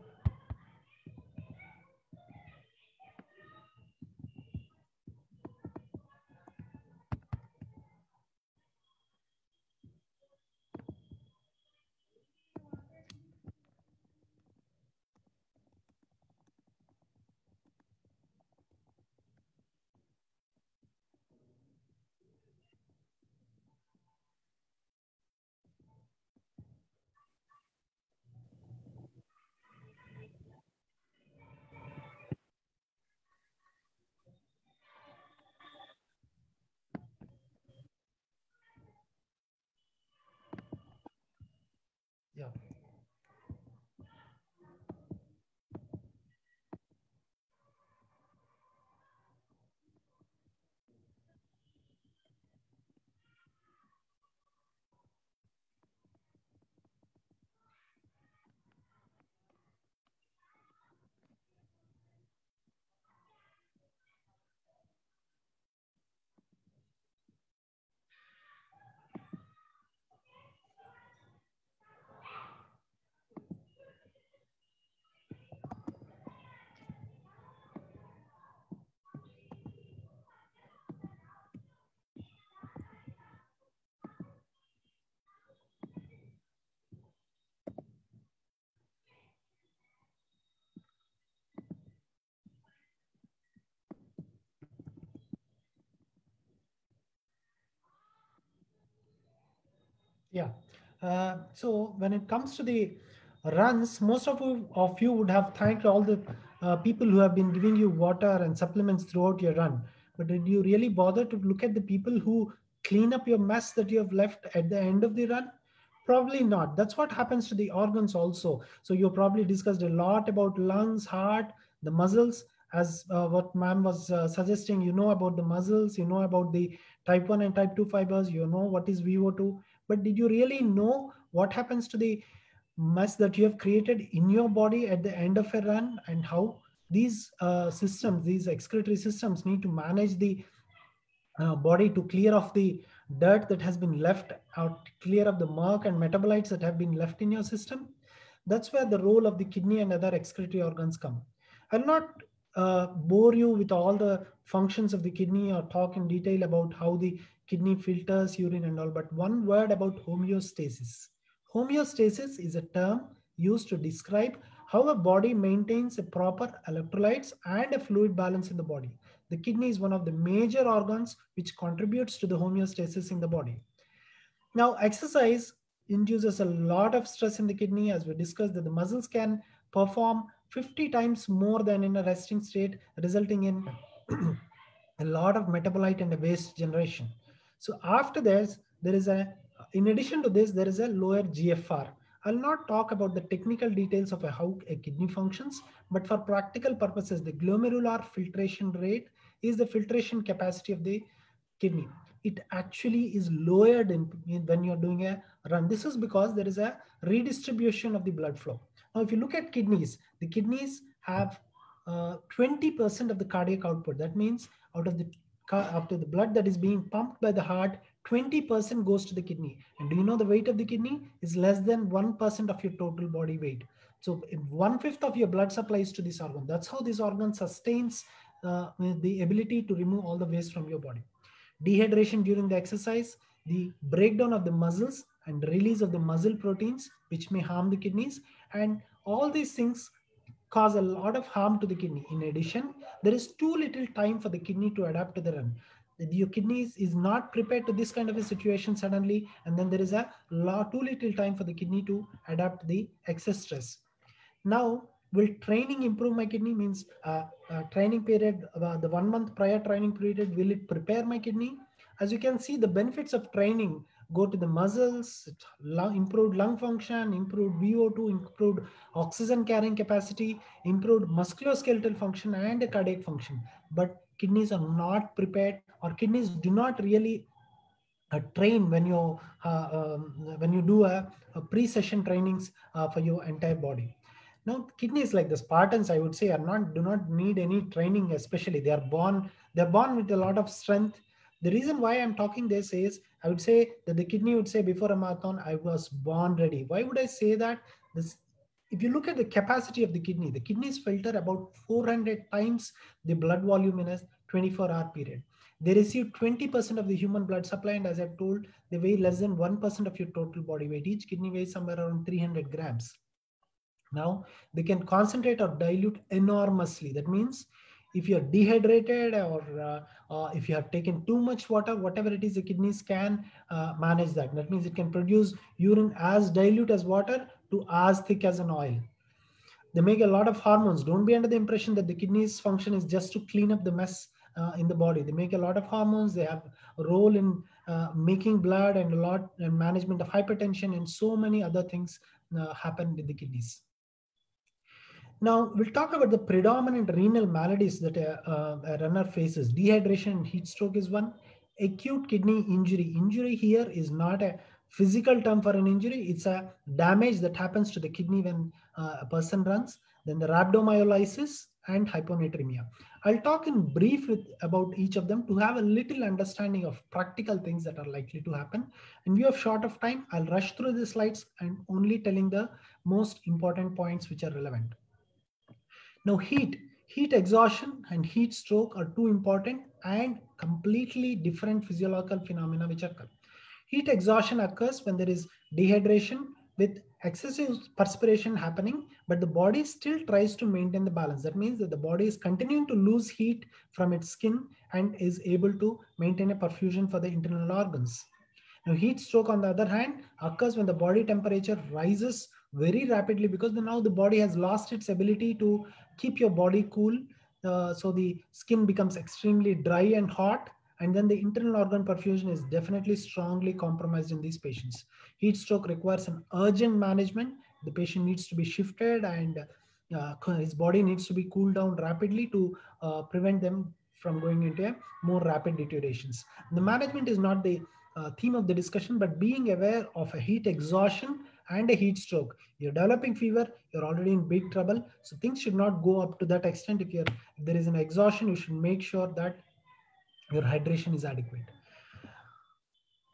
Yeah. Yeah. So when it comes to the runs, most of you would have thanked all the people who have been giving you water and supplements throughout your run. But did you really bother to look at the people who clean up your mess that you have left at the end of the run? Probably not. That's what happens to the organs also. So you probably discussed a lot about lungs, heart, the muscles, as what ma'am was suggesting. You know about the muscles, you know about the type 1 and type 2 fibers, you know what is VO2. But did you really know what happens to the mess that you have created in your body at the end of a run, and how these systems, these excretory systems, need to manage the body to clear off the dirt that has been left out, clear of the murk and metabolites that have been left in your system? That's where the role of the kidney and other excretory organs come. I'll not bore you with all the functions of the kidney or talk in detail about how the kidney filters urine and all, but one word about homeostasis. Homeostasis is a term used to describe how a body maintains a proper electrolytes and a fluid balance in the body. The kidney is one of the major organs which contributes to the homeostasis in the body. Now, exercise induces a lot of stress in the kidney, as we discussed, that the muscles can perform 50 times more than in a resting state, resulting in a lot of metabolite and a waste generation. So after this, there is in addition to this, there is a lower GFR. I'll not talk about the technical details of how a kidney functions, but for practical purposes, the glomerular filtration rate is the filtration capacity of the kidney. It actually is lowered when you're doing a run. This is because there is a redistribution of the blood flow. Now, if you look at kidneys, the kidneys have 20% of the cardiac output. That means out of the blood that is being pumped by the heart, 20% goes to the kidney. And do you know the weight of the kidney is less than 1% of your total body weight. So 1/5 of your blood supplies to this organ. That's how this organ sustains the ability to remove all the waste from your body. Dehydration during the exercise, the breakdown of the muscles and release of the muscle proteins, which may harm the kidneys. And all these things cause a lot of harm to the kidney. In addition, there is too little time for the kidney to adapt to the run. Your kidney is not prepared to this kind of a situation suddenly, and then there is too little time for the kidney to adapt to the excess stress. Now, will training improve my kidney? Means training period, the 1 month prior training period, will it prepare my kidney? As you can see, the benefits of training go to the muscles, improved lung function, improved VO2, improved oxygen carrying capacity, improved musculoskeletal function and cardiac function. But kidneys are not prepared, or kidneys do not really train when you do a pre-session trainings for your entire body. Now, kidneys, like the Spartans, I would say, do not need any training, especially they're born with a lot of strength. The reason why I'm talking this is, I would say that the kidney would say before a marathon, I was born ready. Why would I say that? If you look at the capacity of the kidneys filter about 400 times the blood volume in a 24-hour period. They receive 20% of the human blood supply, and as I've told, they weigh less than 1% of your total body weight. Each kidney weighs somewhere around 300 grams. Now, they can concentrate or dilute enormously. That means if you're dehydrated or if you have taken too much water, whatever it is, the kidneys can manage that. That means it can produce urine as dilute as water to as thick as an oil. They make a lot of hormones. Don't be under the impression that the kidneys function is just to clean up the mess in the body. They make a lot of hormones. They have a role in making blood and management of hypertension, and so many other things happen with the kidneys. Now, we'll talk about the predominant renal maladies that a runner faces. Dehydration and heat stroke is one. Acute kidney injury. Injury here is not a physical term for an injury. It's a damage that happens to the kidney when a person runs. Then the rhabdomyolysis and hyponatremia. I'll talk in brief about each of them to have a little understanding of practical things that are likely to happen. In view of short of time, I'll rush through the slides and only telling the most important points which are relevant. Now, heat exhaustion and heat stroke are two important and completely different physiological phenomena which occur. Heat exhaustion occurs when there is dehydration with excessive perspiration happening, but the body still tries to maintain the balance. That means that the body is continuing to lose heat from its skin and is able to maintain a perfusion for the internal organs. Now, heat stroke, on the other hand, occurs when the body temperature rises very rapidly, because now the body has lost its ability to keep your body cool. So the skin becomes extremely dry and hot, and then the internal organ perfusion is definitely strongly compromised in these patients. Heat stroke requires an urgent management. The patient needs to be shifted, and his body needs to be cooled down rapidly to prevent them from going into a more rapid deteriorations. The management is not the theme of the discussion, but being aware of a heat exhaustion and a heat stroke. You're developing fever, you're already in big trouble. So things should not go up to that extent. If there is an exhaustion, you should make sure that your hydration is adequate.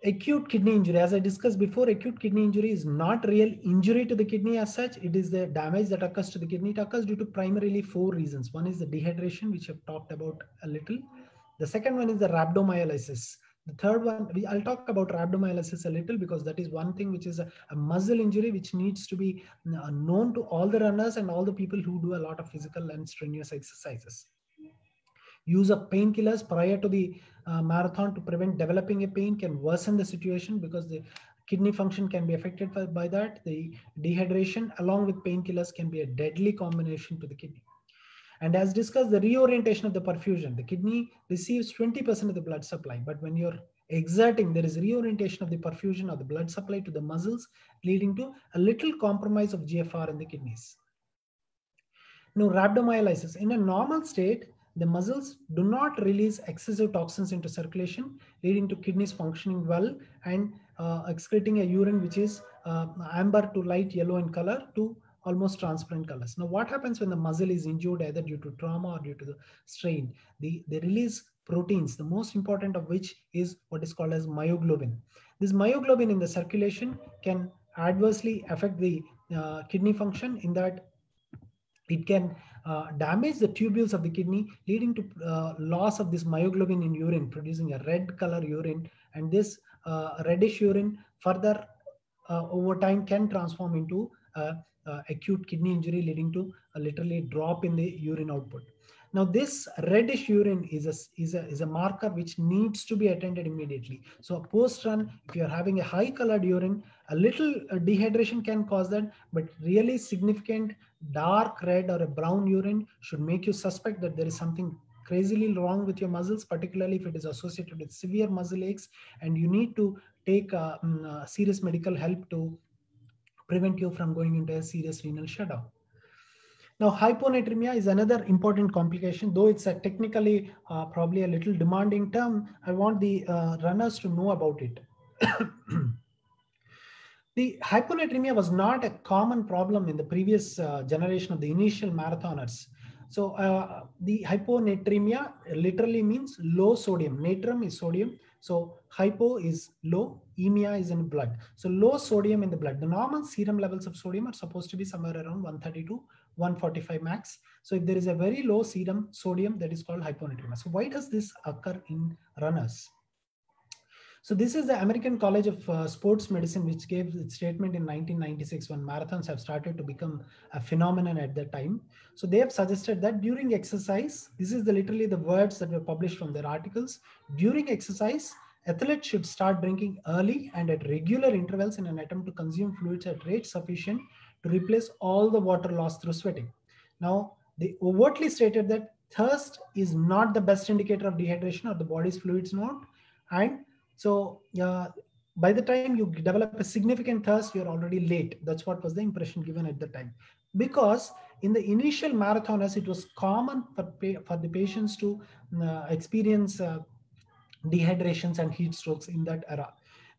Acute kidney injury, as I discussed before, acute kidney injury is not real injury to the kidney as such. It is the damage that occurs to the kidney. It occurs due to primarily 4 reasons. One is the dehydration, which I've talked about a little. The second one is the rhabdomyolysis. The third one, I'll talk about rhabdomyolysis a little, because that is one thing which is a muscle injury which needs to be known to all the runners and all the people who do a lot of physical and strenuous exercises. Use of painkillers prior to the marathon to prevent developing a pain can worsen the situation, because the kidney function can be affected by that. The dehydration along with painkillers can be a deadly combination to the kidney. And as discussed, the reorientation of the perfusion. The kidney receives 20% of the blood supply, but when you're exerting, there is reorientation of the perfusion of the blood supply to the muscles, leading to a little compromise of GFR in the kidneys. Now, rhabdomyolysis. In a normal state, the muscles do not release excessive toxins into circulation, leading to kidneys functioning well and excreting a urine which is amber to light yellow in color to almost transparent colors. Now, what happens when the muscle is injured either due to trauma or due to the strain? They release proteins, the most important of which is what is called as myoglobin. This myoglobin in the circulation can adversely affect the kidney function in that it can damage the tubules of the kidney, leading to loss of this myoglobin in urine, producing a red color urine. And this reddish urine further over time can transform into acute kidney injury, leading to a literally drop in the urine output. Now, this reddish urine is a marker which needs to be attended immediately. So post-run, if you're having a high colored urine, a little dehydration can cause that, but really significant dark red or a brown urine should make you suspect that there is something crazily wrong with your muscles, particularly if it is associated with severe muscle aches, and you need to take serious medical help to prevent you from going into a serious renal shutdown. Now, hyponatremia is another important complication, though it's a technically probably a little demanding term. I want the runners to know about it. The hyponatremia was not a common problem in the previous generation of the initial marathoners. So the hyponatremia literally means low sodium. Natrum is sodium. So hypo is low, emia is in blood. So low sodium in the blood. The normal serum levels of sodium are supposed to be somewhere around 130 to 145 max. So if there is a very low serum sodium, that is called hyponatremia. So why does this occur in runners? So this is the American College of Sports Medicine, which gave its statement in 1996 when marathons have started to become a phenomenon at that time. So they have suggested that during exercise, this is literally the words that were published from their articles. During exercise, athletes should start drinking early and at regular intervals in an attempt to consume fluids at rates sufficient to replace all the water lost through sweating. Now, they overtly stated that thirst is not the best indicator of dehydration or the body's fluids not. And so by the time you develop a significant thirst, you're already late. That's what was the impression given at the time. Because in the initial marathoners, it was common for the patients to experience dehydrations and heat strokes in that era.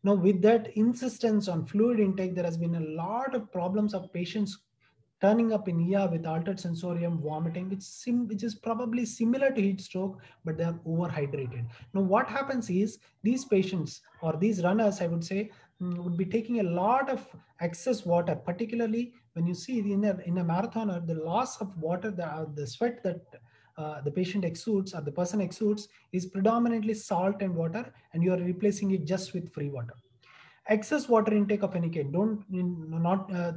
Now, with that insistence on fluid intake, there has been a lot of problems of patients turning up in ER with altered sensorium, vomiting, which is probably similar to heat stroke, but they are overhydrated. Now, what happens is these patients or these runners, I would say, would be taking a lot of excess water, particularly when you see in a marathoner, the loss of water, the sweat that the patient exudes or the person exudes is predominantly salt and water, and you are replacing it just with free water. Excess water intake of any kind.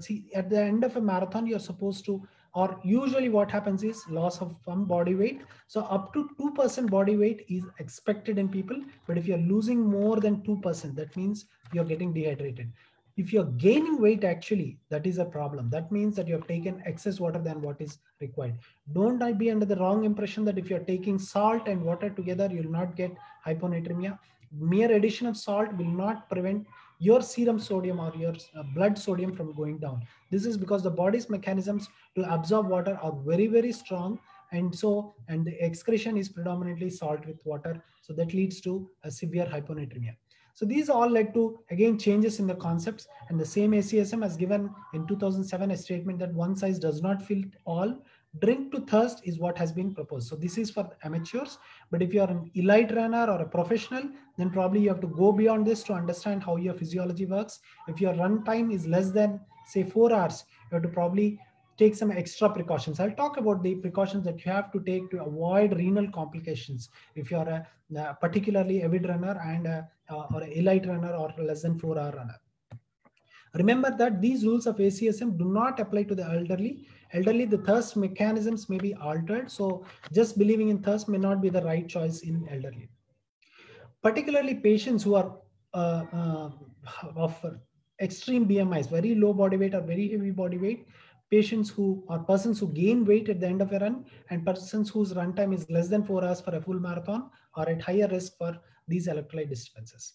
See, at the end of a marathon, you're supposed to, or usually what happens is loss of some body weight. So up to 2% body weight is expected in people. But if you're losing more than 2%, that means you're getting dehydrated. If you're gaining weight, actually, that is a problem. That means that you have taken excess water than what is required. Don't be under the wrong impression that if you're taking salt and water together, you'll not get hyponatremia. Mere addition of salt will not prevent your serum sodium or your blood sodium from going down. This is because the body's mechanisms to absorb water are very, very strong. And the excretion is predominantly salt with water. So that leads to a severe hyponatremia. So these all led to, again, changes in the concepts, and the same ACSM has given in 2007 a statement that one size does not fit all. Drink to thirst is what has been proposed. So this is for amateurs, but if you are an elite runner or a professional, then probably you have to go beyond this to understand how your physiology works. If your run time is less than, say, 4 hours, you have to probably take some extra precautions. I'll talk about the precautions that you have to take to avoid renal complications if you're a particularly avid runner and or an elite runner or less than 4-hour runner. Remember that these rules of ACSM do not apply to the elderly. Elderly, the thirst mechanisms may be altered. So just believing in thirst may not be the right choice in elderly. Particularly patients who are of extreme BMIs, very low body weight or very heavy body weight, patients who or persons who gain weight at the end of a run and persons whose run time is less than 4 hours for a full marathon are at higher risk for these electrolyte disturbances.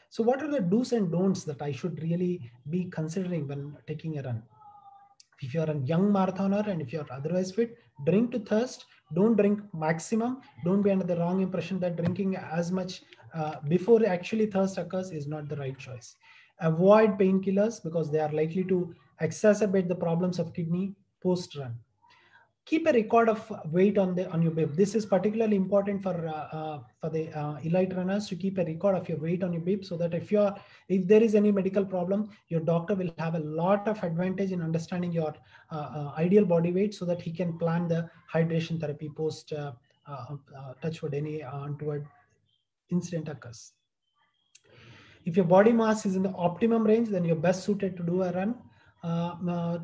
So what are the do's and don'ts that I should really be considering when taking a run? If you're a young marathoner and if you're otherwise fit, drink to thirst. Don't drink maximum. Don't be under the wrong impression that drinking as much before actually thirst occurs is not the right choice. Avoid painkillers because they are likely to exacerbate the problems of kidney post-run. Keep a record of weight on your bib. This is particularly important for the elite runners to keep a record of your weight on your bib, so that if there is any medical problem, your doctor will have a lot of advantage in understanding your ideal body weight, so that he can plan the hydration therapy post touchwood any untoward incident occurs. If your body mass is in the optimum range, then you're best suited to do a run.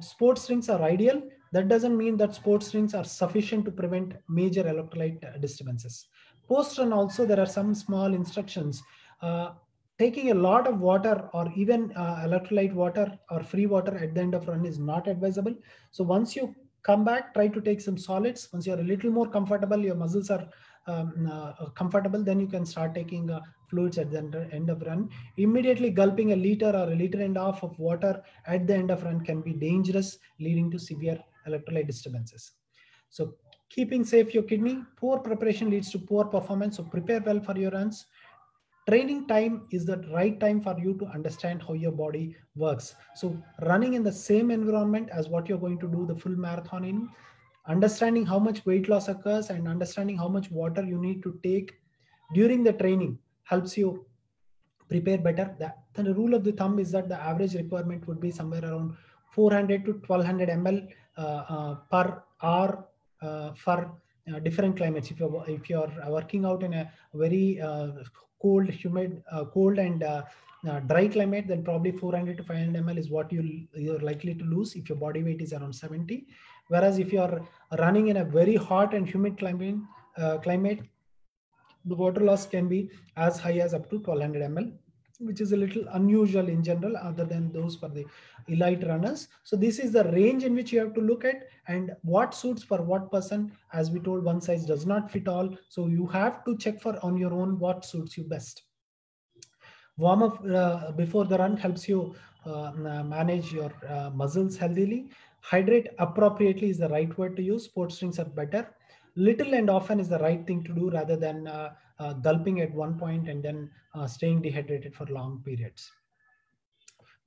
Sports drinks are ideal. That doesn't mean that sports drinks are sufficient to prevent major electrolyte disturbances. Post-run also, there are some small instructions. Taking a lot of water or even electrolyte water or free water at the end of run is not advisable. So once you come back, try to take some solids. Once you're a little more comfortable, your muscles are comfortable, then you can start taking fluids at the end of run. Immediately gulping a liter or a liter and a half of water at the end of run can be dangerous, leading to severe electrolyte disturbances. So keeping safe your kidney. Poor preparation leads to poor performance. So prepare well for your runs. Training time is the right time for you to understand how your body works. So running in the same environment as what you're going to do the full marathon in, understanding how much weight loss occurs and understanding how much water you need to take during the training helps you prepare better. The rule of the thumb is that the average requirement would be somewhere around 400 to 1200 ml per hour for different climates. If you're working out in a very cold, humid, cold and dry climate, then probably 400 to 500 ml is what you're likely to lose if your body weight is around 70. Whereas if you're running in a very hot and humid climate, the water loss can be as high as up to 1200 ml, which is a little unusual in general, other than those for the elite runners. So this is the range in which you have to look at, and what suits for what person. As we told, one size does not fit all. So you have to check for on your own what suits you best. Warm up before the run helps you manage your muscles healthily. Hydrate appropriately is the right word to use. Sports drinks are better. Little and often is the right thing to do, rather than gulping at one point and then staying dehydrated for long periods.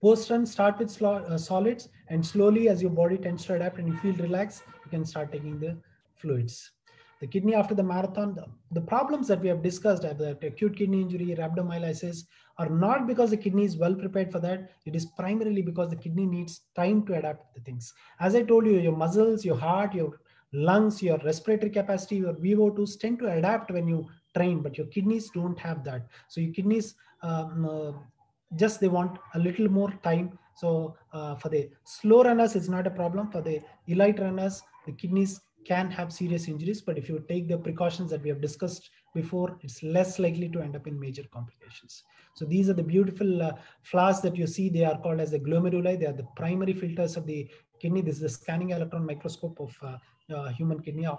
Post-run, start with solids, and slowly as your body tends to adapt and you feel relaxed, you can start taking the fluids. The kidney after the marathon, the problems that we have discussed, the acute kidney injury, rhabdomyolysis, are not because the kidney is well prepared for that. It is primarily because the kidney needs time to adapt to things. As I told you, your muscles, your heart, your lungs, your respiratory capacity, your VO2s tend to adapt when you train, but your kidneys don't have that. So your kidneys, they want a little more time. So for the slow runners, it's not a problem. For the elite runners, the kidneys can have serious injuries, but if you take the precautions that we have discussed before, it's less likely to end up in major complications. So these are the beautiful flowers that you see. They are called as the glomeruli. They are the primary filters of the kidney. This is the scanning electron microscope of human kidney, of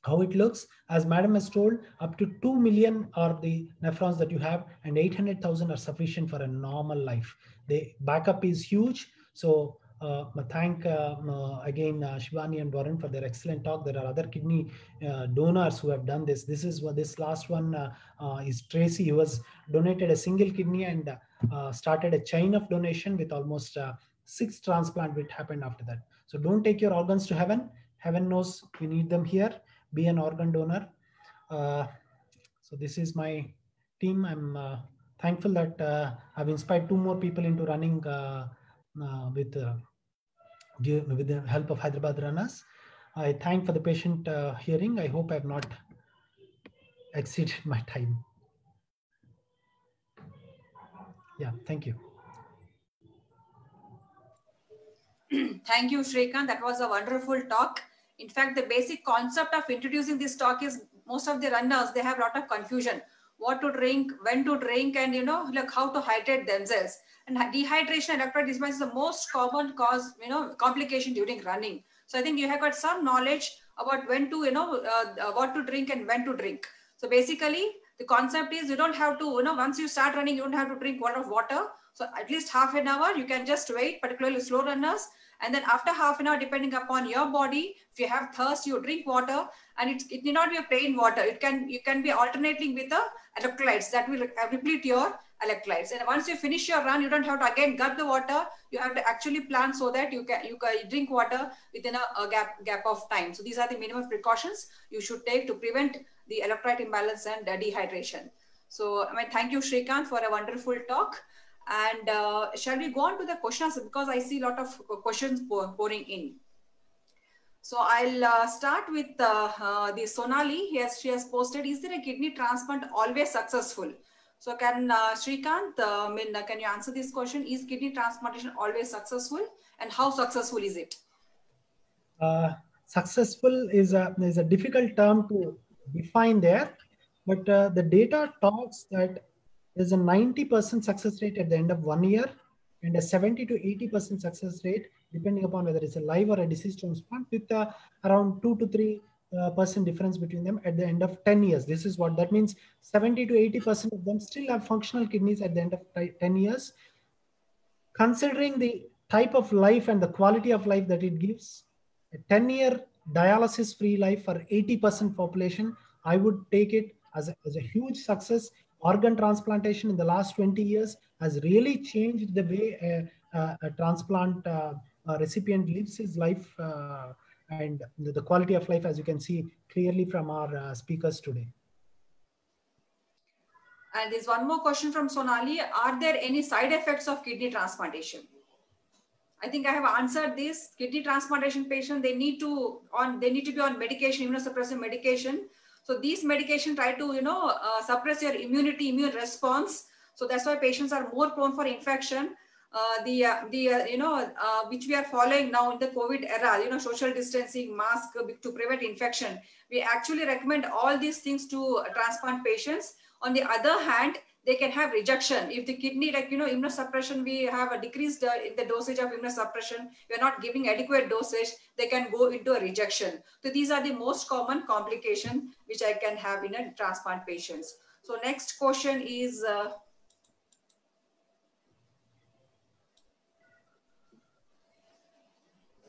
how it looks. As madam has told, up to 2 million are the nephrons that you have, and 800,000 are sufficient for a normal life. The backup is huge. So thank again Shivani and Varun for their excellent talk. There are other kidney donors who have done this. This last one is Tracy, who has donated a single kidney and started a chain of donation with almost 6 transplants which happened after that. So don't take your organs to heaven. Heaven knows you need them here. Be an organ donor. So this is my team. I'm thankful that I've inspired 2 more people into running with the help of Hyderabad runners. I thank for the patient hearing. I hope I have not exceeded my time. Yeah, thank you. Thank you, Shrikant. That was a wonderful talk. In fact, the basic concept of introducing this talk is most of the runners, they have a lot of confusion. what to drink, when to drink, and like how to hydrate themselves. And dehydration and electrolyte imbalance is the most common cause, complication during running. So I think you have got some knowledge about when to, what to drink and when to drink. So basically, the concept is you don't have to, once you start running, you don't have to drink a lot of water. So at least half an hour, you can just wait, particularly slow runners. And then after half an hour, depending upon your body, if you have thirst, you drink water, and it need not be a plain water. You can be alternating with the electrolytes that will replete your electrolytes. And once you finish your run, you don't have to again gulp the water. You have to actually plan so that you can drink water within a gap of time. So these are the minimum precautions you should take to prevent the electrolyte imbalance and dehydration. So thank you, Shrikant, for a wonderful talk. And shall we go on to the questions, because I see a lot of questions pouring in. So I'll start with the Sonali. She has posted, is there a kidney transplant always successful? So can Shrikant, can you answer this question? Is kidney transplantation always successful, and how successful is it? Successful is a difficult term to define there, but the data talks that there's a 90% success rate at the end of 1 year and a 70 to 80% success rate, depending upon whether it's a live or a deceased transplant, with around 2 to 3% difference between them at the end of 10 years. This is what that means. 70 to 80% of them still have functional kidneys at the end of 10 years. Considering the type of life and the quality of life that it gives, a 10-year dialysis-free life for 80% population, I would take it as a huge success. Organ transplantation in the last 20 years has really changed the way a transplant recipient lives his life and the quality of life, as you can see clearly from our speakers today. And there's one more question from Sonali. Are there any side effects of kidney transplantation? I think I have answered this. Kidney transplantation patient, they need to be on medication, immunosuppressive medication. So these medications try to, suppress your immune response. So that's why patients are more prone for infection. Which we are following now in the COVID era, social distancing, mask to prevent infection. We actually recommend all these things to transplant patients. On the other hand, they can have rejection. If the kidney, immunosuppression, we have a decreased in the dosage of immunosuppression, we are not giving adequate dosage, they can go into a rejection. So these are the most common complications which I can have in a transplant patients. So next question is,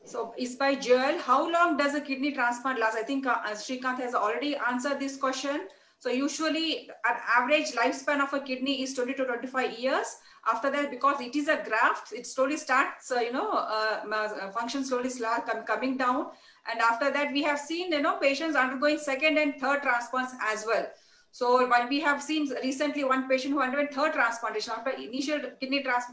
so is by Joel, how long does a kidney transplant last? I think Shrikant has already answered this question. So usually an average lifespan of a kidney is 20 to 25 years. After that, because it is a graft, it slowly starts, function slowly coming down. And after that, we have seen, patients undergoing second and third transplants as well. So when we have seen recently one patient who underwent third transplantation after initial kidney graft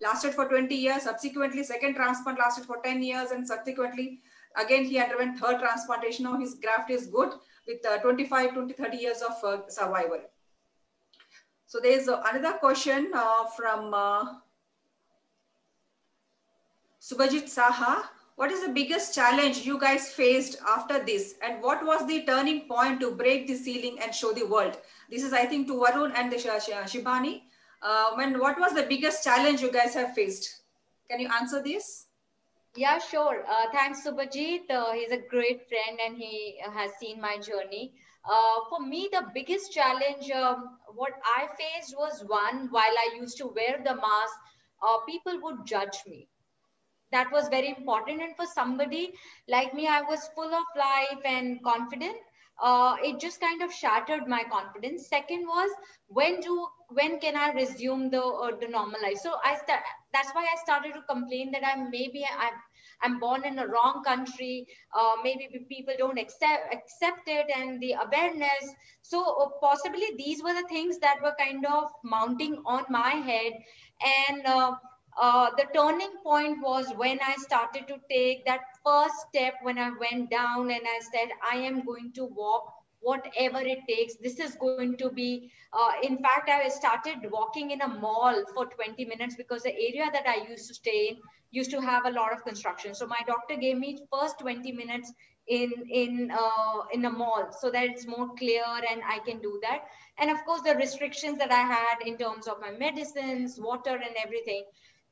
lasted for 20 years, subsequently second transplant lasted for 10 years, and subsequently again he underwent third transplantation. Now his graft is good with 25 to 30 years of survival. So there's another question from Subhajit Saha. What is the biggest challenge you guys faced after this? And what was the turning point to break the ceiling and show the world? This is, I think, to Varun and Shibani. What was the biggest challenge you guys have faced? Can you answer this? Yeah, sure. Thanks, Subhajit. He's a great friend and he has seen my journey. For me, the biggest challenge, what I faced was one, while I used to wear the mask, people would judge me. That was very important. And for somebody like me, I was full of life and confident. It just kind of shattered my confidence. Second was, when can I resume the normal life? So that's why I started to complain that I'm born in a wrong country. Maybe people don't accept it, and the awareness. So possibly these were the things that were kind of mounting on my head. And the turning point was when I started to take that first step, when I went down and I said, I am going to walk whatever it takes. This is going to be, in fact, I started walking in a mall for 20 minutes because the area that I used to stay in used to have a lot of construction. So my doctor gave me first 20 minutes in a mall, so that it's more clear and I can do that. And of course, the restrictions that I had in terms of my medicines, water, and everything.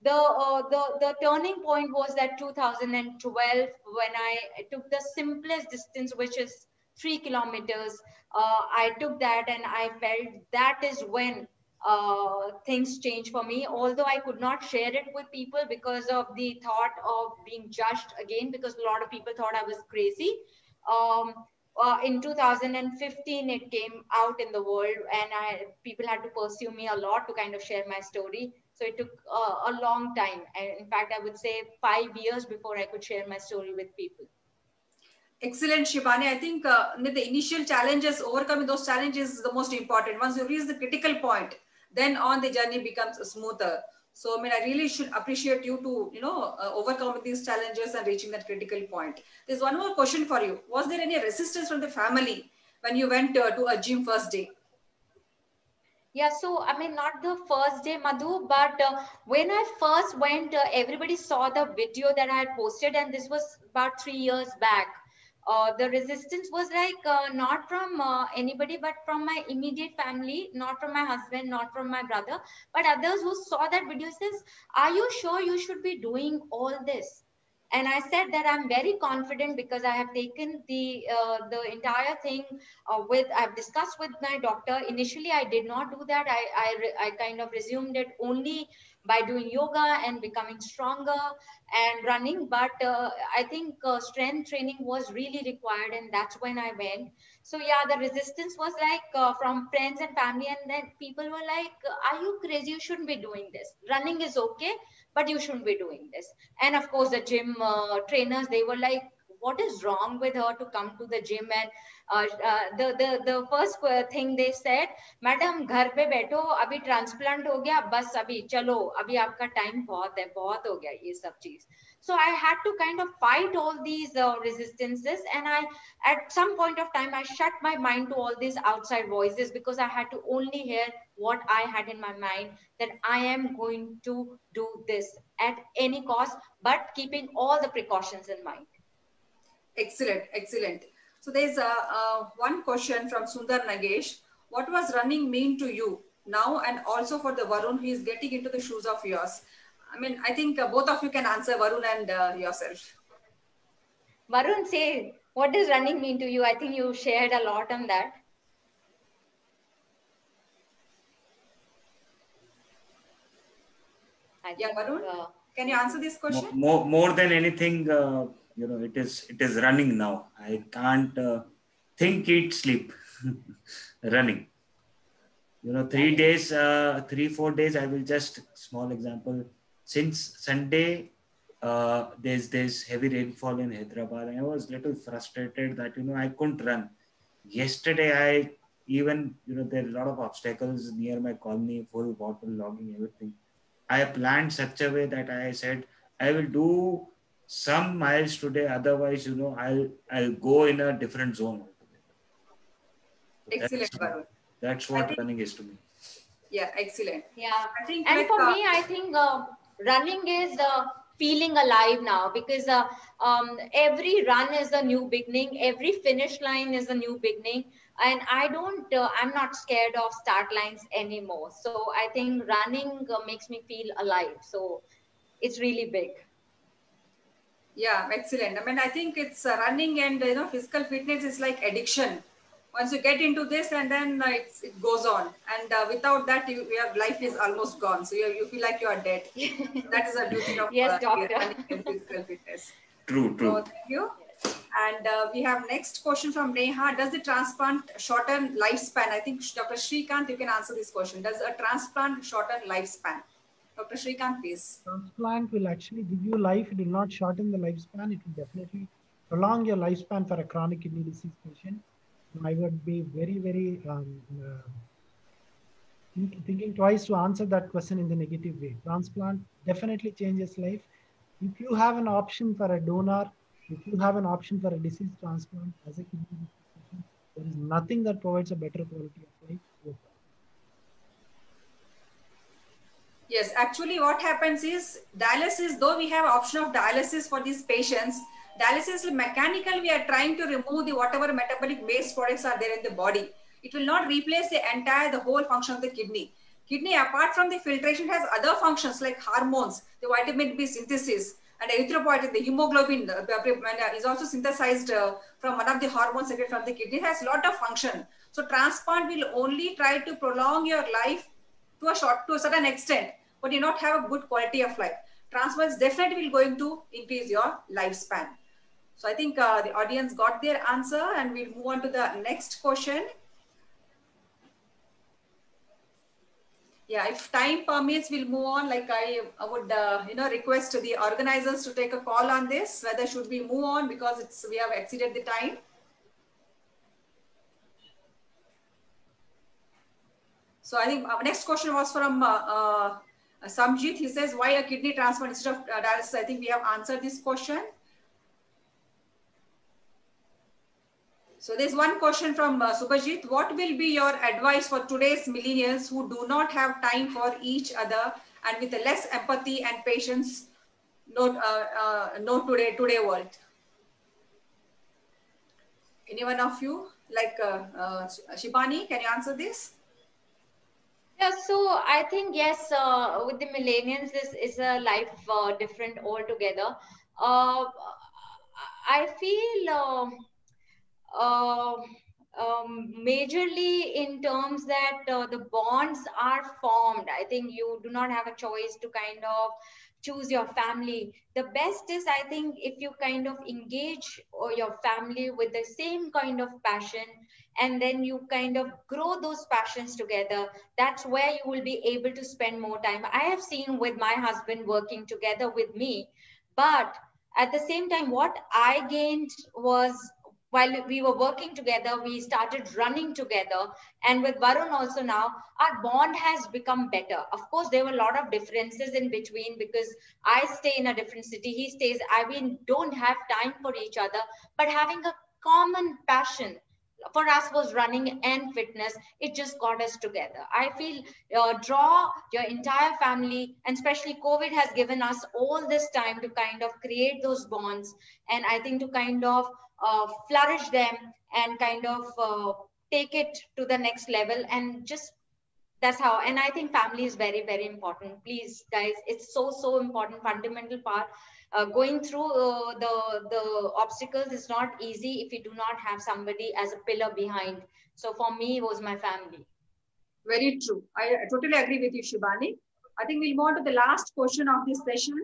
The turning point was that 2012, when I took the simplest distance, which is 3 kilometers. I took that, and I felt that is when things changed for me. Although I could not share it with people because of the thought of being judged again, because a lot of people thought I was crazy. In 2015, it came out in the world, and people had to pursue me a lot to kind of share my story. So it took a long time. And in fact, I would say 5 years before I could share my story with people. Excellent, Shivani. I think the initial challenges, overcoming those challenges is the most important. Once you reach the critical point, then on the journey becomes smoother. So, I mean, I really should appreciate you to, overcome these challenges and reaching that critical point. There's one more question for you. Was there any resistance from the family when you went to a gym first day? Yeah, so I mean, not the first day, Madhu, but when I first went, everybody saw the video that I had posted, and this was about 3 years back. The resistance was like not from anybody, but from my immediate family, not from my husband, not from my brother, but others who saw that video says, "Are you sure you should be doing all this?" And I said that I'm very confident because I have taken the entire thing I've discussed with my doctor. Initially, I did not do that. I kind of resumed it only by doing yoga and becoming stronger and running. But I think strength training was really required, and that's when I went. So yeah, the resistance was like from friends and family, and then people were like, "Are you crazy? You shouldn't be doing this. Running is okay, but you shouldn't be doing this." And of course, the gym trainers, they were like, "What is wrong with her to come to the gym?" And the first thing they said, "Madam, घर पे बैठो, अभी transplant हो गया, बस अभी चलो, अभी आपका time बहुत है, बहुत हो गया ये सब चीज." So I had to kind of fight all these resistances, and at some point of time, I shut my mind to all these outside voices because I had to only hear what I had in my mind, that I am going to do this at any cost, but keeping all the precautions in mind. Excellent, excellent. So there's one question from Sundar Nagesh. What was running mean to you now, and also for the Varun who is getting into the shoes of yours? I mean, I think both of you can answer, Varun and yourself. Varun, say, what does running mean to you? I think you shared a lot on that. Yeah, Varun, can you answer this question? More than anything, it is running now. I can't think, eat, sleep. Running. 3 days, 3-4 days. I will just small example. Since Sunday, there's heavy rainfall in Hyderabad. I was little frustrated that I couldn't run. Yesterday, I even there are a lot of obstacles near my colony, full water logging, everything. I planned such a way that I said I will do some miles today. Otherwise, I'll go in a different zone altogether. Excellent, Varun. That's what running is to me. Yeah, excellent. Yeah, I think and for me, I think running is feeling alive now, because every run is a new beginning. Every finish line is a new beginning. And I'm not scared of start lines anymore. So I think running makes me feel alive. So it's really big. Yeah, excellent. I mean, I think it's running and, physical fitness is like addiction. Once you get into this, and then it goes on. And without that, your life is almost gone. So you feel like you are dead. That is a duty of yes, doctor. running and physical fitness. True. So thank you. And we have next question from Neha. Does the transplant shorten lifespan? I think Dr. Shrikant, you can answer this question. Does a transplant shorten lifespan? Dr. Shrikant, please. Transplant will actually give you life. It will not shorten the lifespan. It will definitely prolong your lifespan for a chronic kidney disease patient. I would be very, very thinking twice to answer that question in the negative way. Transplant definitely changes life. If you have an option for a donor, if you have an option for a disease transplant as a kidney disease patient, there is nothing that provides a better quality of life. Yes, actually what happens is dialysis, though we have option of dialysis for these patients, Dialysis mechanical, we are trying to remove the whatever metabolic waste products are there in the body. It will not replace the whole function of the kidney. Kidney, apart from the filtration, has other functions like hormones, the vitamin B synthesis, and erythropoietin, the hemoglobin is also synthesized from one of the hormones secreted from the kidney. It has a lot of function. So transplant will only try to prolong your life to a certain extent, but you not have a good quality of life. Transplants definitely will going to increase your lifespan. So I think the audience got their answer, and we'll move on to the next question. Yeah, if time permits, we'll move on. Like I would, request the organizers to take a call on this. Whether should we move on because we have exceeded the time. So I think our next question was from Samjit. He says, why a kidney transplant instead of dialysis? I think we have answered this question. So there's one question from Subhajit. What will be your advice for today's millennials who do not have time for each other and with less empathy and patience today world? Anyone of you, like Shibani, can you answer this? Yeah, so I think, yes, with the millennials, this is a life different altogether. I feel majorly in terms that the bonds are formed. I think you do not have a choice to kind of choose your family. The best is, I think, if you kind of engage your family with the same kind of passion, and then you kind of grow those passions together. That's where you will be able to spend more time. I have seen with my husband working together with me, but at the same time, what I gained was, while we were working together, we started running together. And with Varun also now, our bond has become better. Of course, there were a lot of differences in between because I stay in a different city. He stays, don't have time for each other, but having a common passion for us was running and fitness. It just got us together. I feel draw your entire family, and especially COVID has given us all this time to kind of create those bonds. And I think to kind of flourish them and kind of take it to the next level, and just that's how. And I think family is very, very important. Please, guys, it's so important, fundamental part. Going through the obstacles is not easy if you do not have somebody as a pillar behind. So for me, it was my family. Very true. I totally agree with you, Shibani. I think we'll move on to the last question of this session.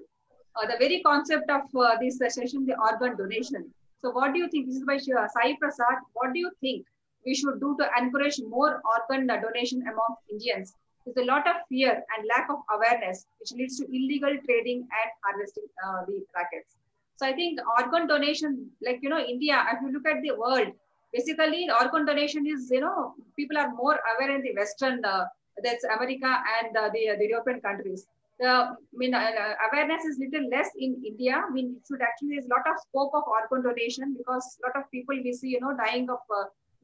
The very concept of this session, the organ donation. So what do you think? This is by Sai Prasad. What do you think we should do to encourage more organ donation among Indians? There's a lot of fear and lack of awareness, which leads to illegal trading and harvesting the rackets. So I think organ donation, like, India, if you look at the world, basically organ donation is, people are more aware in the Western, that's America and the European countries. Awareness is little less in India. It should actually, there's a lot of scope of organ donation because a lot of people we see, dying of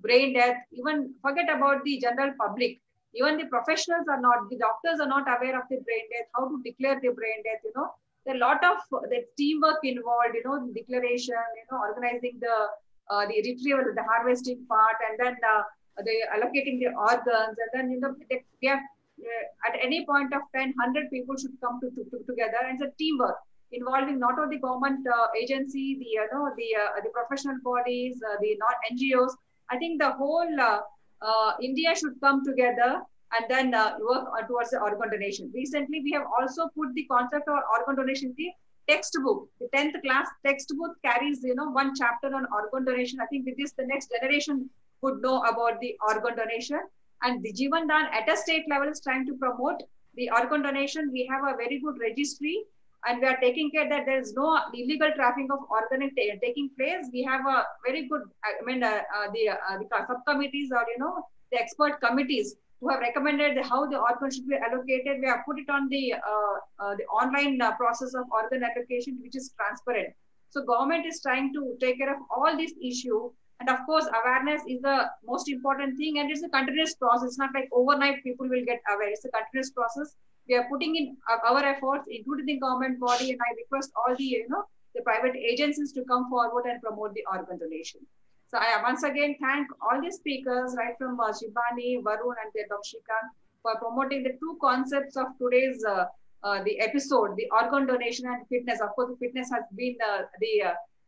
brain death. Even forget about the general public. Even the professionals are not, the doctors are not aware of the brain death, how to declare the brain death, There are a lot of the teamwork involved, the declaration, organizing the retrieval, the harvesting part, and then the allocating the organs, and then, we have, at any point of time, 100 people should come together, and it's a teamwork involving not only the government agency, the professional bodies, the NGOs. I think the whole India should come together and then work towards the organ donation. Recently, we have also put the concept of organ donation in the textbook. The 10th class textbook carries, one chapter on organ donation. I think with this, the next generation would know about the organ donation. And the Jeevan Dan at a state level is trying to promote the organ donation. We have a very good registry, and we are taking care that there is no illegal trafficking of organ taking place. We have a very good, the subcommittees or, the expert committees who have recommended how the organ should be allocated. We have put it on the online process of organ allocation, which is transparent. So government is trying to take care of all these issues. And of course, awareness is the most important thing, and it's a continuous process. It's not like overnight people will get aware. It's a continuous process. We are putting in our efforts, including the government body, and I request all the the private agencies to come forward and promote the organ donation. So I once again thank all the speakers, right from Shivani, Varun, and Dr. Shrikant, for promoting the two concepts of today's the episode, the organ donation and fitness. Of course, fitness has been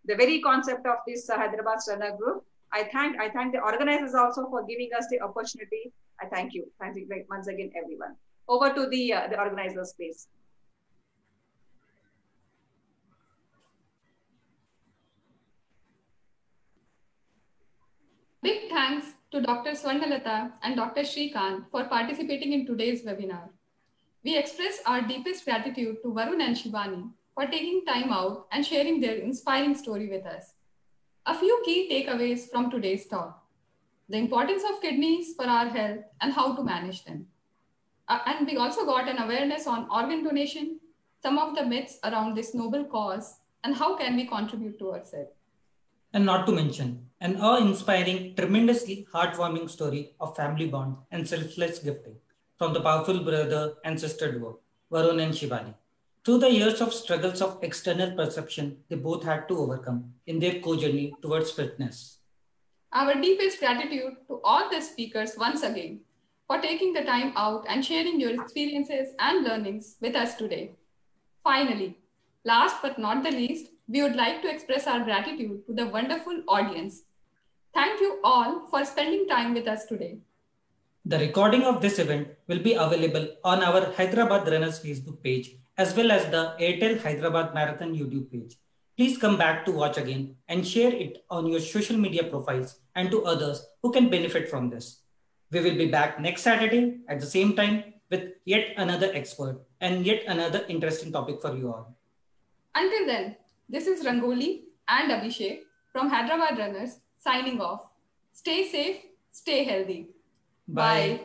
the very concept of this Hyderabad Runner Group. I thank the organizers also for giving us the opportunity. I thank you. Thank you once again, everyone. Over to the organizers, please. Big thanks to Dr. Swarnalatha and Dr. Shrikant for participating in today's webinar. We express our deepest gratitude to Varun and Shivani for taking time out and sharing their inspiring story with us. A few key takeaways from today's talk: the importance of kidneys for our health and how to manage them. And we also got an awareness on organ donation, some of the myths around this noble cause, and how can we contribute towards it. And not to mention, an awe-inspiring, tremendously heartwarming story of family bond and selfless gifting from the powerful brother and sister duo, Varun and Shivani. Through the years of struggles of external perception they both had to overcome in their co-journey towards fitness. Our deepest gratitude to all the speakers once again for taking the time out and sharing your experiences and learnings with us today. Finally, last but not the least, we would like to express our gratitude to the wonderful audience. Thank you all for spending time with us today. The recording of this event will be available on our Hyderabad Runners Facebook page as well as the Airtel Hyderabad Marathon YouTube page. Please come back to watch again and share it on your social media profiles and to others who can benefit from this. We will be back next Saturday at the same time with yet another expert and yet another interesting topic for you all. Until then, this is Rangoli and Abhishek from Hyderabad Runners signing off. Stay safe, stay healthy. Bye.